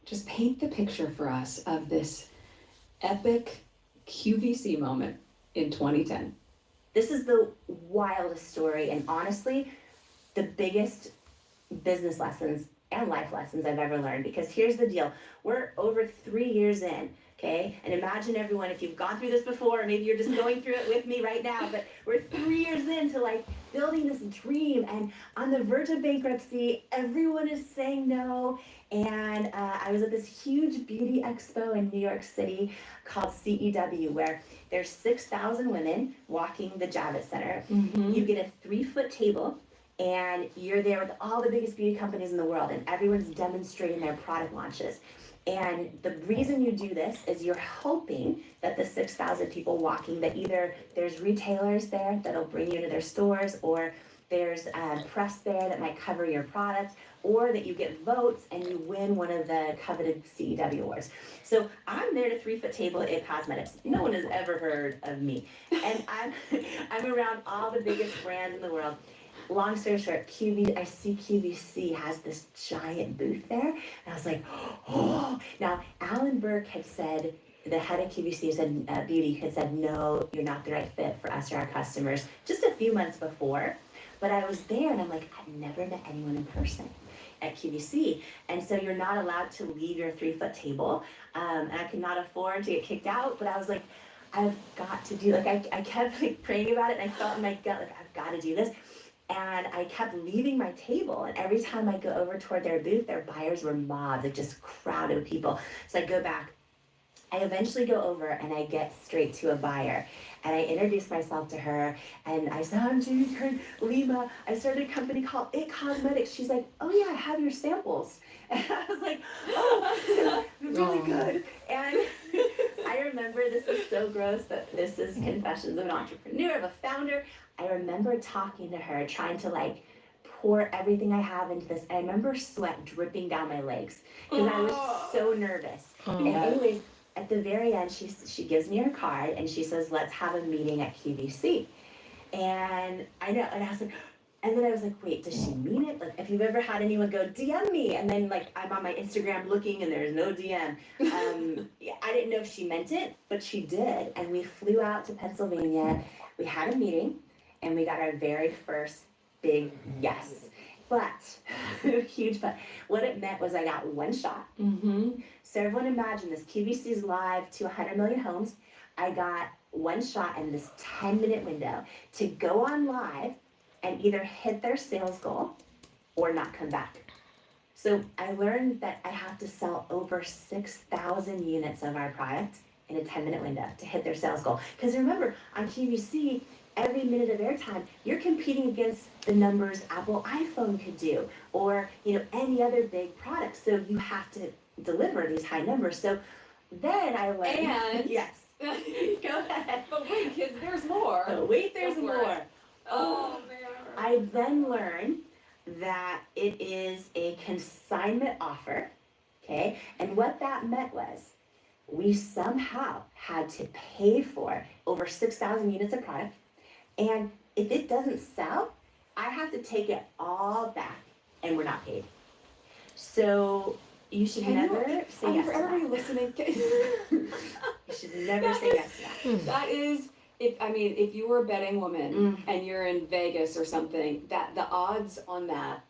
Just paint the picture for us of this epic QVC moment in 2010. This is the wildest story, and honestly, the biggest business lessons and life lessons I've ever learned. Because here's the deal, we're over 3 years in, okay? And imagine everyone, if you've gone through this before, or maybe you're just going through it with me right now, but we're 3 years into like building this dream and on the verge of bankruptcy, everyone is saying no. And I was at this huge beauty expo in New York City called CEW, where there's 6,000 women walking the Javits Center. Mm-hmm. You get a 3-foot table, and you're there with all the biggest beauty companies in the world, and everyone's demonstrating their product launches. And the reason you do this is you're hoping that the 6,000 people walking, that either there's retailers there that'll bring you to their stores, or there's press there that might cover your product, or that you get votes and you win one of the coveted CEW awards. So I'm there at a 3-foot table at Cosmetics. No one has ever heard of me. And I'm around all the biggest brands in the world. Long story short, I see QVC has this giant booth there, and I was like, oh. Now, Alan Burke had said, the head of QVC said, Beauty had said, no, you're not the right fit for us or our customers, just a few months before. But I was there, and I'm like, I've never met anyone in person at QVC, and so you're not allowed to leave your 3-foot table, and I could not afford to get kicked out, but I was like, I've got to do, like, I kept like praying about it, and I felt in my gut, like, I've got to do this. And I kept leaving my table, and every time I go over toward their booth, their buyers were mobbed, like just crowded people. So I go back. I eventually go over and I get straight to a buyer, and I introduce myself to her, and I said, I'm Judy Kern Lima. I started a company called It Cosmetics. She's like, oh yeah, I have your samples. And I was like, oh, really good. And I remember, this is so gross, but this is confessions of an entrepreneur, of a founder. I remember talking to her, trying to like pour everything I have into this. And I remember sweat dripping down my legs because I was so nervous. And anyways, at the very end, she gives me her card and she says, let's have a meeting at QVC. And I know, and I was like, And then I was like, wait, does she mean it? Like, if you've ever had anyone go, DM me, and then like I'm on my Instagram looking and there's no DM. Yeah, I didn't know if she meant it, but she did. And we flew out to Pennsylvania. We had a meeting, and we got our very first big yes. But, huge but, what it meant was I got one shot. Mm-hmm. So everyone imagine this, QVC's live to 100 million homes. I got one shot in this 10-minute window to go on live and either hit their sales goal or not come back. So I learned that I have to sell over 6,000 units of our product in a 10-minute window to hit their sales goal. Because remember, on QVC, every minute of airtime, you're competing against the numbers Apple iPhone could do, or any other big product. So you have to deliver these high numbers. So then I learned. And yes. Go ahead. But wait, kids, there's more. But wait, there's Go for more. it. Oh man. I then learned that it is a consignment offer, okay? And what that meant was we somehow had to pay for over 6,000 units of product. And if it doesn't sell, I have to take it all back and we're not paid. So you should never say yes For to everybody that. listening, You should never say yes to that. that is, if you were a betting woman and you're in Vegas or something, that the odds on that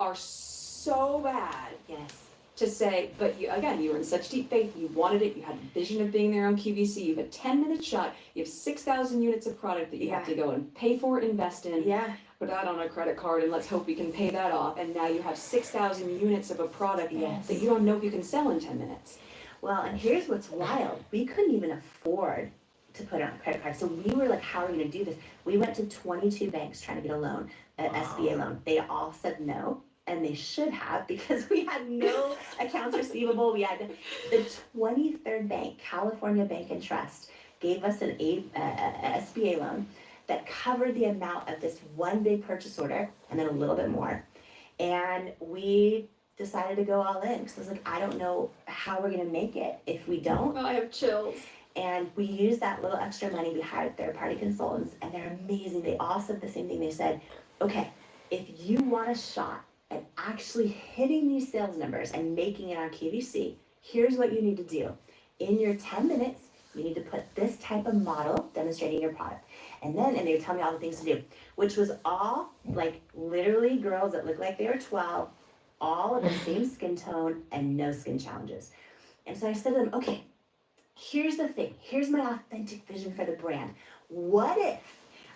are so bad Yes. to say, but you were in such deep faith, you wanted it, you had a vision of being there on QVC, you have a 10-minute shot, you have 6,000 units of product that you have to go and pay for, invest in, Yeah. put that on a credit card, and let's hope we can pay that off, and now you have 6,000 units of a product Yes. that you don't know if you can sell in 10 minutes. Well, and here's what's wild. We couldn't even afford to put it on a credit card. So we were like, how are we gonna do this? We went to 22 banks trying to get a loan, an SBA loan. They all said no, and they should have because we had no accounts receivable. We had the 23rd bank, California Bank and Trust, gave us an SBA loan that covered the amount of this one big purchase order and then a little bit more. And we decided to go all in because I was like, I don't know how we're gonna make it if we don't. I have chills. And we used that little extra money. We hired third-party consultants, and they're amazing. They all said the same thing. They said, okay, if you want a shot at actually hitting these sales numbers and making it on QVC, here's what you need to do. In your 10 minutes, you need to put this type of model demonstrating your product. And they would tell me all the things to do, which was all like literally girls that looked like they were 12, all of the same skin tone and no skin challenges. And so I said to them, okay, here's the thing. Here's my authentic vision for the brand. What if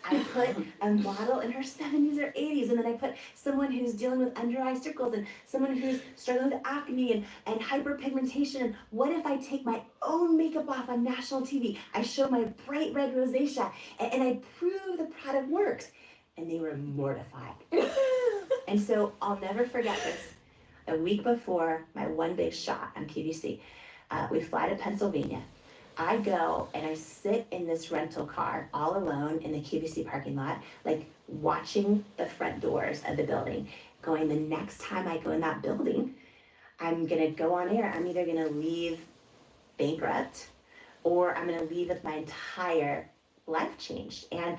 I put a model in her 70s or 80s, and then I put someone who's dealing with under eye circles and someone who's struggling with acne and hyperpigmentation? And what if I take my own makeup off on national TV? I show my bright red rosacea and I prove the product works. And they were mortified. And so I'll never forget this. A week before my one big shot on QVC, we fly to Pennsylvania. I go and I sit in this rental car all alone in the QVC parking lot, like watching the front doors of the building, going, the next time I go in that building, I'm gonna go on air. I'm either gonna leave bankrupt or I'm gonna leave with my entire life changed. And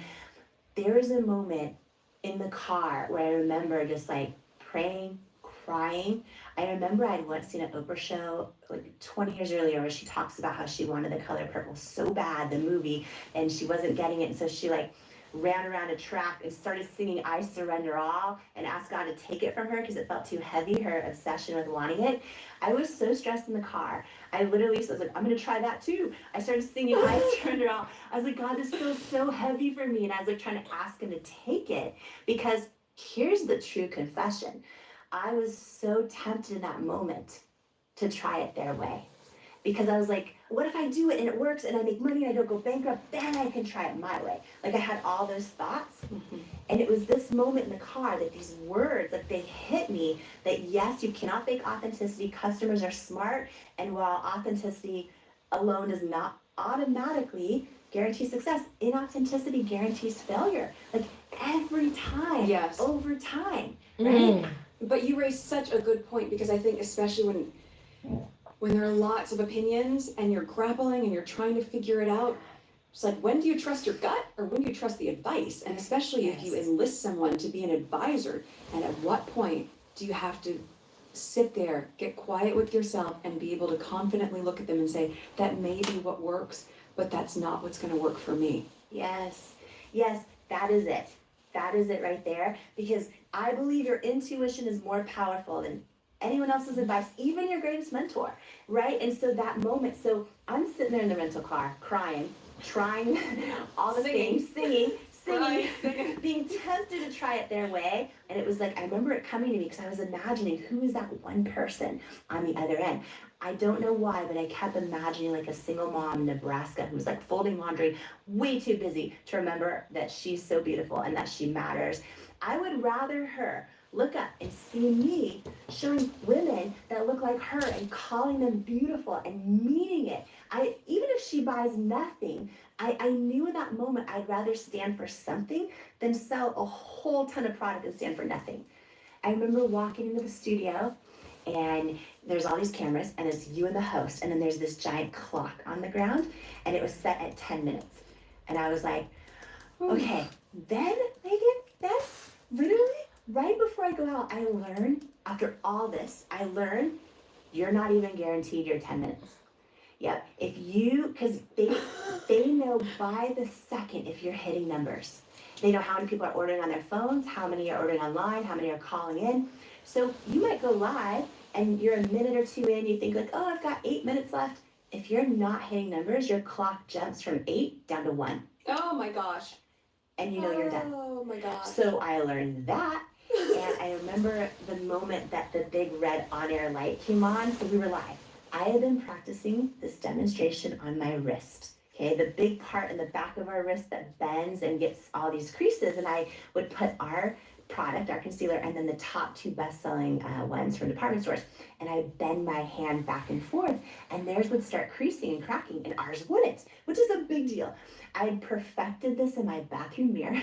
there was a moment in the car where I remember just like praying, crying. I remember I'd once seen an Oprah show like 20 years earlier where she talks about how she wanted the color purple so bad, the movie, and she wasn't getting it. And so she like ran around a track and started singing I Surrender All and asked God to take it from her because it felt too heavy, her obsession with wanting it. I was so stressed in the car. I literally was like, I'm gonna try that too. I started singing I Surrender All. I was like, God, this feels so heavy for me. And I was like trying to ask him to take it because here's the true confession. I was so tempted in that moment to try it their way. Because I was like, what if I do it and it works and I make money and I don't go bankrupt, then I can try it my way. Like I had all those thoughts. And it was this moment in the car that these words, like they hit me that yes, you cannot fake authenticity. Customers are smart. And while authenticity alone does not automatically guarantee success, inauthenticity guarantees failure. Like every time, Yes. over time, right? But you raised such a good point because I think especially when there are lots of opinions and you're grappling and you're trying to figure it out, It's like, when do you trust your gut or when do you trust the advice? And especially if you Yes. enlist someone to be an advisor, and at what point do you have to sit there, get quiet with yourself, and be able to confidently look at them and say, that may be what works, but that's not what's going to work for me. Yes, yes, that is it. That is it right there. Because I believe your intuition is more powerful than anyone else's advice, even your greatest mentor, right? And so that moment, so I'm sitting there in the rental car crying, trying all the Singing. things, singing, Crying, singing. being tempted to try it their way. And it was like, I remember it coming to me because I was imagining who is that one person on the other end. I don't know why, but I kept imagining like a single mom in Nebraska who's like folding laundry, way too busy to remember that she's so beautiful and that she matters. I would rather her look up and see me showing women that look like her and calling them beautiful and meaning it. Even if she buys nothing, I knew in that moment I'd rather stand for something than sell a whole ton of product and stand for nothing. I remember walking into the studio and there's all these cameras and it's you and the host, and then there's this giant clock on the ground and it was set at 10 minutes. And I was like, okay, then Megan, then literally right before I go out, I learn, after all this, I learn you're not even guaranteed your 10 minutes. Yep, because they know by the second if you're hitting numbers. They know how many people are ordering on their phones, how many are ordering online, how many are calling in. So you might go live and you're a minute or two in, you think like, oh, I've got 8 minutes left. If you're not hitting numbers, your clock jumps from 8 down to 1, Oh my gosh. and you know you're done. Oh my gosh. So I learned that, and I remember the moment that the big red on-air light came on, so we were live. I had been practicing this demonstration on my wrist. Okay, the big part in the back of our wrist that bends and gets all these creases, and I would put our product, our concealer, and then the top two best-selling ones from department stores, and I would bend my hand back and forth, and theirs would start creasing and cracking, and ours wouldn't, which is a big deal. I had perfected this in my bathroom mirror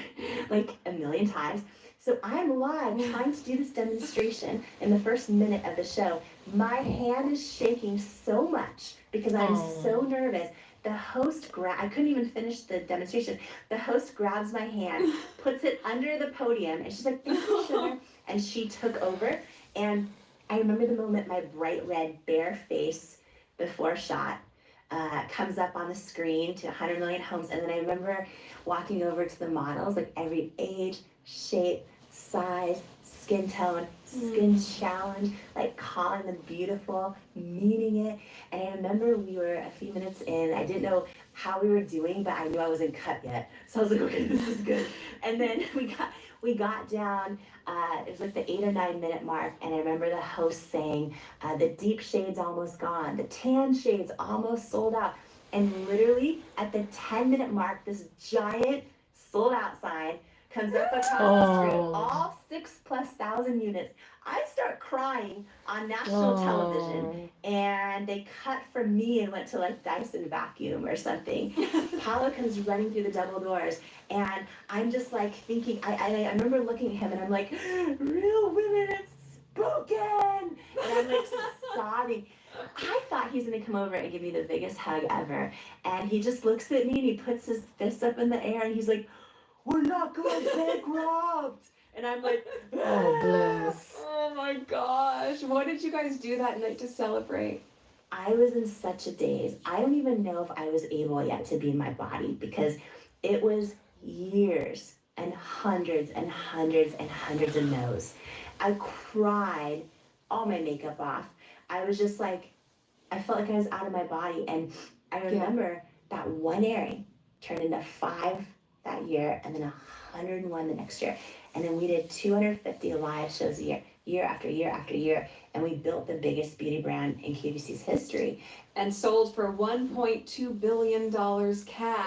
like a million times. So I'm live trying to do this demonstration in the first minute of the show. My hand is shaking so much because I'm so nervous. The host I couldn't even finish the demonstration. The host grabs my hand, puts it under the podium, and she's like, thank you, sugar. And she took over. And I remember the moment my bright red bare face before shot comes up on the screen to 100 million homes. And then I remember walking over to the models, like every age, shape, size, skin tone, skin challenge, like calling them beautiful, meaning it. And I remember we were a few minutes in, I didn't know how we were doing, but I knew I wasn't cut yet. So I was like, okay, this is good. And then we got down, it was like the 8 or 9 minute mark, and I remember the host saying, the deep shade's almost gone, the tan shade's almost sold out. And literally at the 10-minute mark, this giant sold out sign comes up across the screen, all 6,000+ units. I start crying on national television, and they cut from me and went to like Dyson vacuum or something. Paolo comes running through the double doors, and I'm just like thinking, I remember looking at him and I'm like, real women have spoken! And I'm like sobbing. I thought he's gonna come over and give me the biggest hug ever. And he just looks at me and he puts his fist up in the air and he's like, we're not going bankrupt. And I'm like, Oh, bless. Oh my gosh. What did you guys do that night to celebrate? I was in such a daze. I don't even know if I was able yet to be in my body because it was years and hundreds and hundreds and hundreds of no's. I cried all my makeup off. I was just like, I felt like I was out of my body. And I remember that one airing turned into 5 that year and then 101 the next year. And then we did 250 live shows a year after year after year. And we built the biggest beauty brand in QVC's history. And sold for $1.2 billion cash.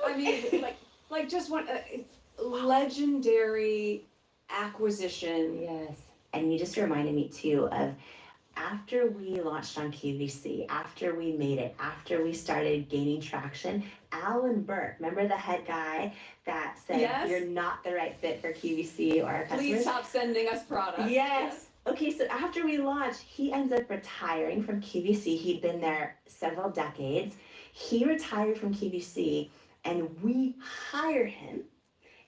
I mean, like just one legendary acquisition. Yes. And you just reminded me too of after we launched on QVC, after we made it, after we started gaining traction, Alan Burke, remember the head guy that said, Yes. You're not the right fit for QVC or our customers? Please stop sending us product. Yes. Okay, so after we launched, he ends up retiring from QVC. He'd been there several decades. He retired from QVC and we hired him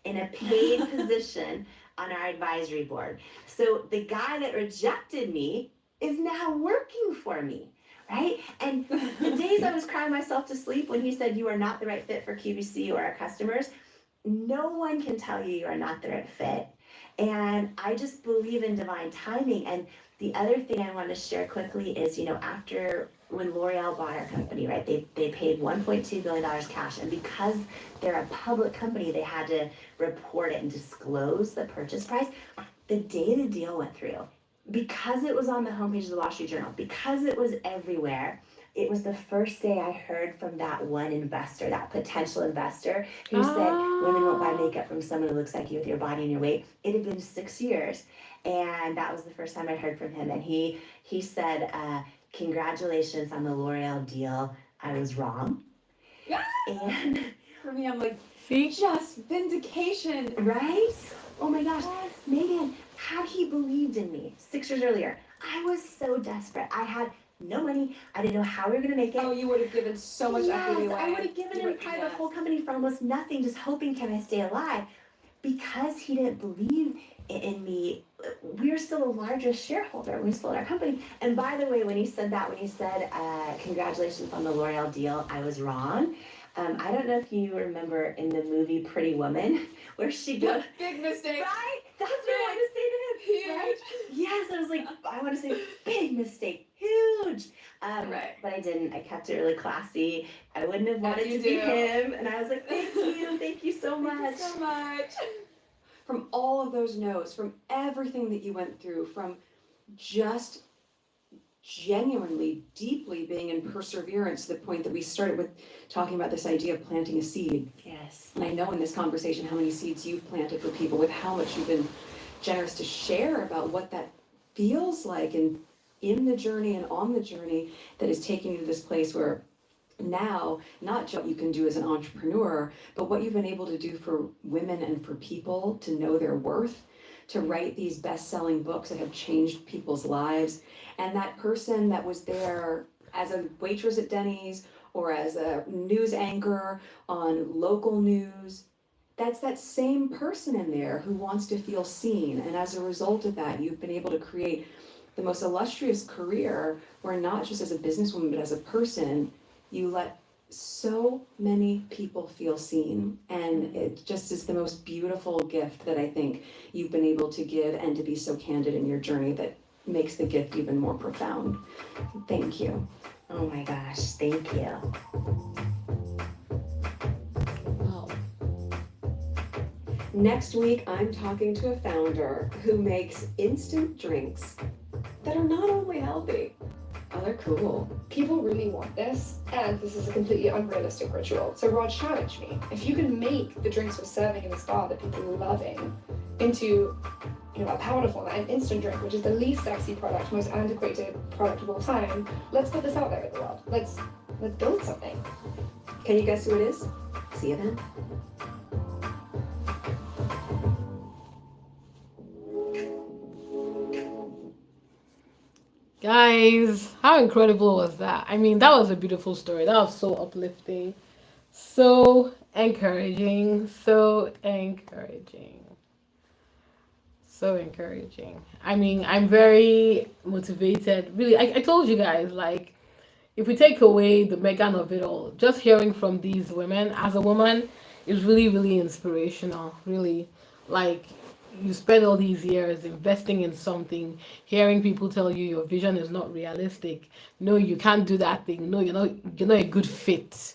in a paid position on our advisory board. So the guy that rejected me is now working for me, right? And the days I was crying myself to sleep when he said, "You are not the right fit for QVC or our customers," no one can tell you you are not the right fit. And I just believe in divine timing. And the other thing I want to share quickly is, after when L'Oreal bought our company, right, they paid $1.2 billion cash. And because they're a public company, they had to report it and disclose the purchase price. The day the deal went through, because it was on the homepage of the Wall Street Journal, because it was everywhere, it was the first day I heard from that one investor, that potential investor, who said women won't buy makeup from someone who looks like you with your body and your weight. It had been 6 years, and that was the first time I heard from him. And he said, "Congratulations on the L'Oreal deal. I was wrong." Yeah. And For me, I'm like, See? just vindication. right? Oh my gosh, Megan, had he believed in me 6 years earlier, I was so desperate. I had no money. I didn't know how we were gonna make it. Oh, you would have given so much equity Yes, away. I would have given him probably the whole company for almost nothing, just hoping, can I stay alive? Because he didn't believe in me, we're still the largest shareholder when we sold our company. And by the way, when he said, congratulations on the L'Oreal deal, I was wrong. I don't know if you remember in the movie Pretty Woman, where she goes, Big mistake. right? That's what I wanted to say to him. Right? Huge. Yes, I was like, I want to say, big mistake, huge. Right. But I didn't. I kept it really classy. I wouldn't have wanted you to be do. him. And I was like, thank you so much. Thank you so much. From all of those no's, from everything that you went through, from just genuinely, deeply being in perseverance to the point that we started with talking about this idea of planting a seed. Yes. And I know in this conversation how many seeds you've planted for people, with how much you've been generous to share about what that feels like, and in the journey and on the journey that is taking you to this place where now, not just what you can do as an entrepreneur, but what you've been able to do for women and for people to know their worth, to write these best-selling books that have changed people's lives. And that person that was there as a waitress at Denny's or as a news anchor on local news, that's that same person in there who wants to feel seen. And as a result of that, you've been able to create the most illustrious career where not just as a businesswoman, but as a person, you let so many people feel seen. And it just is the most beautiful gift that I think you've been able to give, and to be so candid in your journey that makes the gift even more profound. Thank you. Oh my gosh, thank you. Wow. Next week, I'm talking to a founder who makes instant drinks that are not only healthy, oh, they're cool. People really want this, and this is a completely unrealistic ritual. So Rod challenged me. If you can make the drinks we're serving in this bar that people are loving into, a powder format, an instant drink, which is the least sexy product, most antiquated product of all time, let's put this out there in the world. Let's build something. Can you guess who it is? See you then. Guys, how incredible was that? I mean, that was a beautiful story. That was so uplifting, so encouraging, so encouraging, so encouraging. I mean, I'm very motivated. Really, I told you guys, like, if we take away the Megan of it all, just hearing from these women as a woman is really, really inspirational. Really, like, you spend all these years investing in something, hearing people tell you your vision is not realistic. No, you can't do that thing. No, you're not a good fit.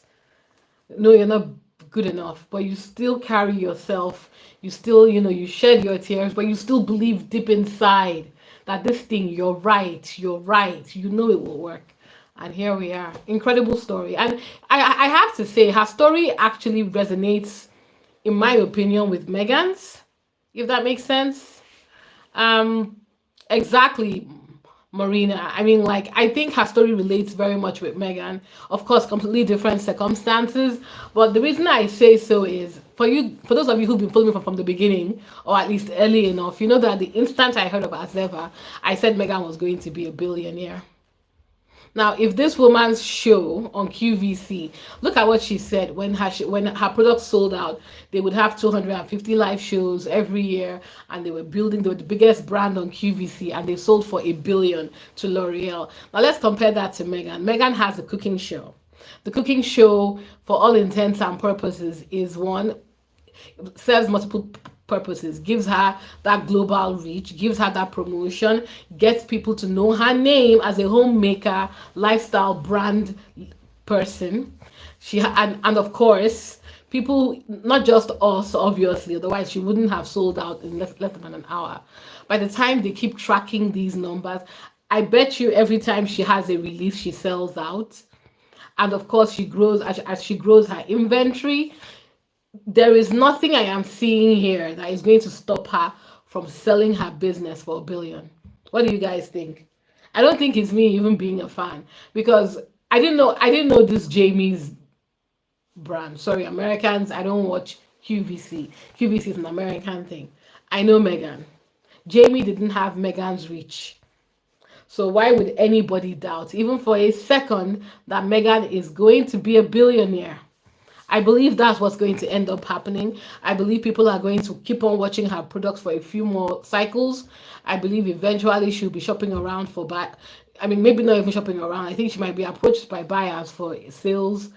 No, you're not good enough. But you still carry yourself. You still, you shed your tears, but you still believe deep inside that this thing, you're right. You're right. You know it will work. And here we are. Incredible story. And I have to say, her story actually resonates, in my opinion, with Megan's, if that makes sense. Exactly, Marina. I mean, like, I think her story relates very much with Megan. Of course, completely different circumstances. But the reason I say so is for those of you who've been following me from the beginning, or at least early enough, you know that the instant I heard of Azeva, I said Megan was going to be a billionaire. Now, if this woman's show on QVC, look at what she said when her product sold out, they would have 250 live shows every year, and they were the biggest brand on QVC, and they sold for 1 billion to L'Oreal. Now, let's compare that to Megan. Megan has a cooking show. The cooking show, for all intents and purposes, is one serves multiple purposes, gives her that global reach, gives her that promotion, gets people to know her name as a homemaker, lifestyle brand person. And of course, people, not just us, obviously, otherwise she wouldn't have sold out in less than an hour. By the time they keep tracking these numbers, I bet you every time she has a release, she sells out. And of course, she grows as she grows her inventory. There is nothing I am seeing here that is going to stop her from selling her business for 1 billion. What do you guys think? I don't think it's me even being a fan, because I didn't know this Jamie's brand. Sorry, Americans, I don't watch QVC. QVC is an American thing. I know Megan. Jamie didn't have Megan's reach. So why would anybody doubt, even for a second, that Megan is going to be a billionaire? I believe that's what's going to end up happening. I believe people are going to keep on watching her products for a few more cycles. I believe eventually she'll be shopping around for buy. I mean, maybe not even shopping around. I think she might be approached by buyers for sales,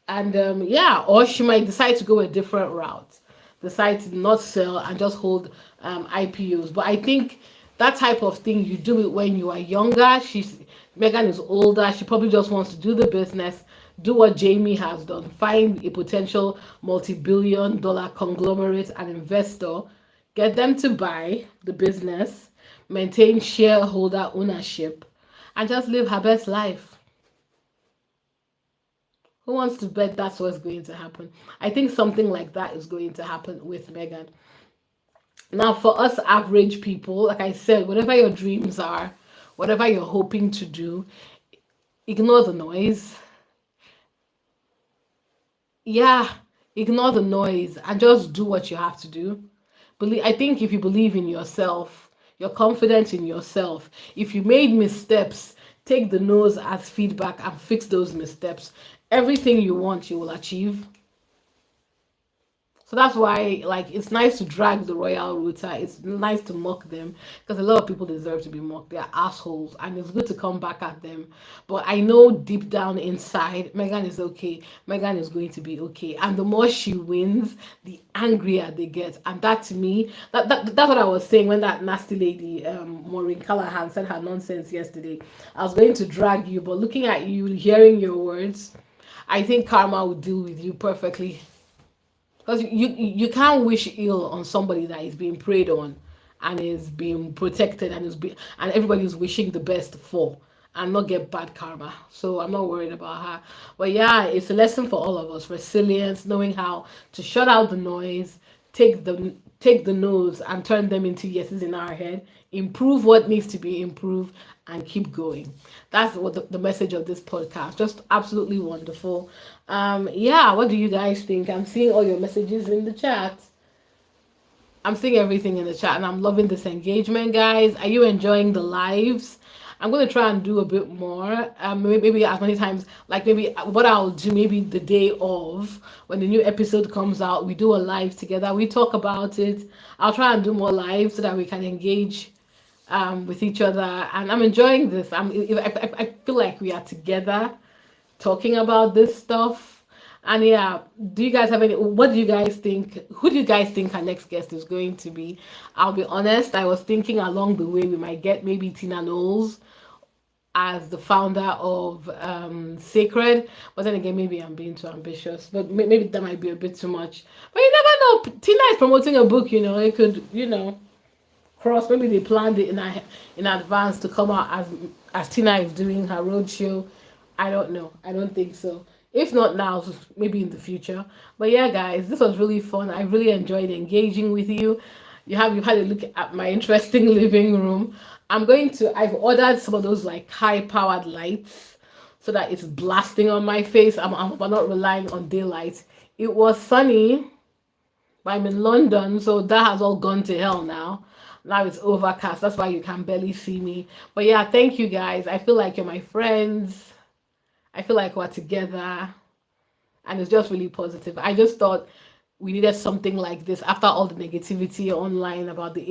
and yeah, or she might decide to go a different route, decide to not sell and just hold IPOs. But I think that type of thing, you do it when you are younger. Megan is older, she probably just wants to do the business, do what Jamie has done, find a potential multi-billion-dollar conglomerate and investor, get them to buy the business, maintain shareholder ownership, and just live her best life. Who wants to bet that's what's going to happen? I think something like that is going to happen with Megan. Now, for us average people, like I said, whatever your dreams are, whatever you're hoping to do, ignore the noise. Yeah, ignore the noise and just do what you have to do. I think if you believe in yourself, you're confident in yourself. If you made missteps, take the no's as feedback and fix those missteps. Everything you want, you will achieve. So that's why, like, it's nice to drag the royal rooter. It's nice to mock them, because a lot of people deserve to be mocked. They're assholes, and it's good to come back at them. But I know deep down inside, Megan is okay. Megan is going to be okay. And the more she wins, the angrier they get. And that, to me, that's what I was saying when that nasty lady, Maureen Callahan, said her nonsense yesterday. I was going to drag you, but looking at you, hearing your words, I think karma will deal with you perfectly, because you can't wish ill on somebody that is being preyed on and is being protected and everybody is wishing the best for, and not get bad karma. So I'm not worried about her. But yeah, it's a lesson for all of us: resilience, knowing how to shut out the noise, take the no's and turn them into yeses in our head, improve what needs to be improved, and keep going. That's what the message of this podcast. Just absolutely wonderful. Yeah, what do you guys think? I'm seeing all your messages in the chat. I'm seeing everything in the chat, and I'm loving this engagement, guys. Are you enjoying the lives? I'm gonna try and do a bit more. Maybe as many times, like maybe what I'll do, maybe the day of when the new episode comes out, we do a live together. We talk about it. I'll try and do more live so that we can engage with each other, and I'm enjoying this. I feel like we are together talking about this stuff. And yeah, do you guys have any? What do you guys think? Who do you guys think our next guest is going to be? I'll be honest. I was thinking along the way we might get maybe Tina Knowles as the founder of Sacred, but then again, maybe I'm being too ambitious. But maybe that might be a bit too much. But you never know. Tina is promoting a book. It could, cross. Maybe they planned it in advance to come out as Tina is doing her roadshow. I don't know. I don't think so. If not now, maybe in the future. But yeah, guys, this was really fun. I really enjoyed engaging with you. You've had a look at my interesting living room. I've ordered some of those like high powered lights so that it's blasting on my face. I'm not relying on daylight. It was sunny, but I'm in London, so that has all gone to hell now. Now it's overcast. That's why you can barely see me. But yeah, thank you guys. I feel like you're my friends. I feel like we're together. And it's just really positive. I just thought we needed something like this after all the negativity online about the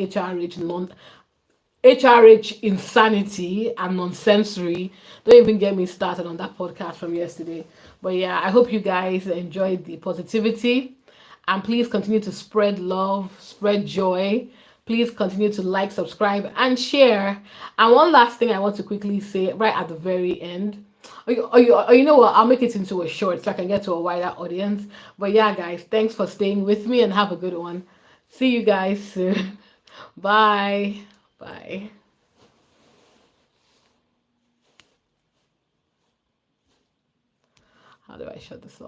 HRH insanity and nonsensory. Don't even get me started on that podcast from yesterday. But yeah, I hope you guys enjoyed the positivity. And please continue to spread love, spread joy. Please continue to like, subscribe, and share. And one last thing I want to quickly say right at the very end. You know what? I'll make it into a short so I can get to a wider audience. But yeah, guys, thanks for staying with me and have a good one. See you guys soon. Bye. Bye. How do I shut this off?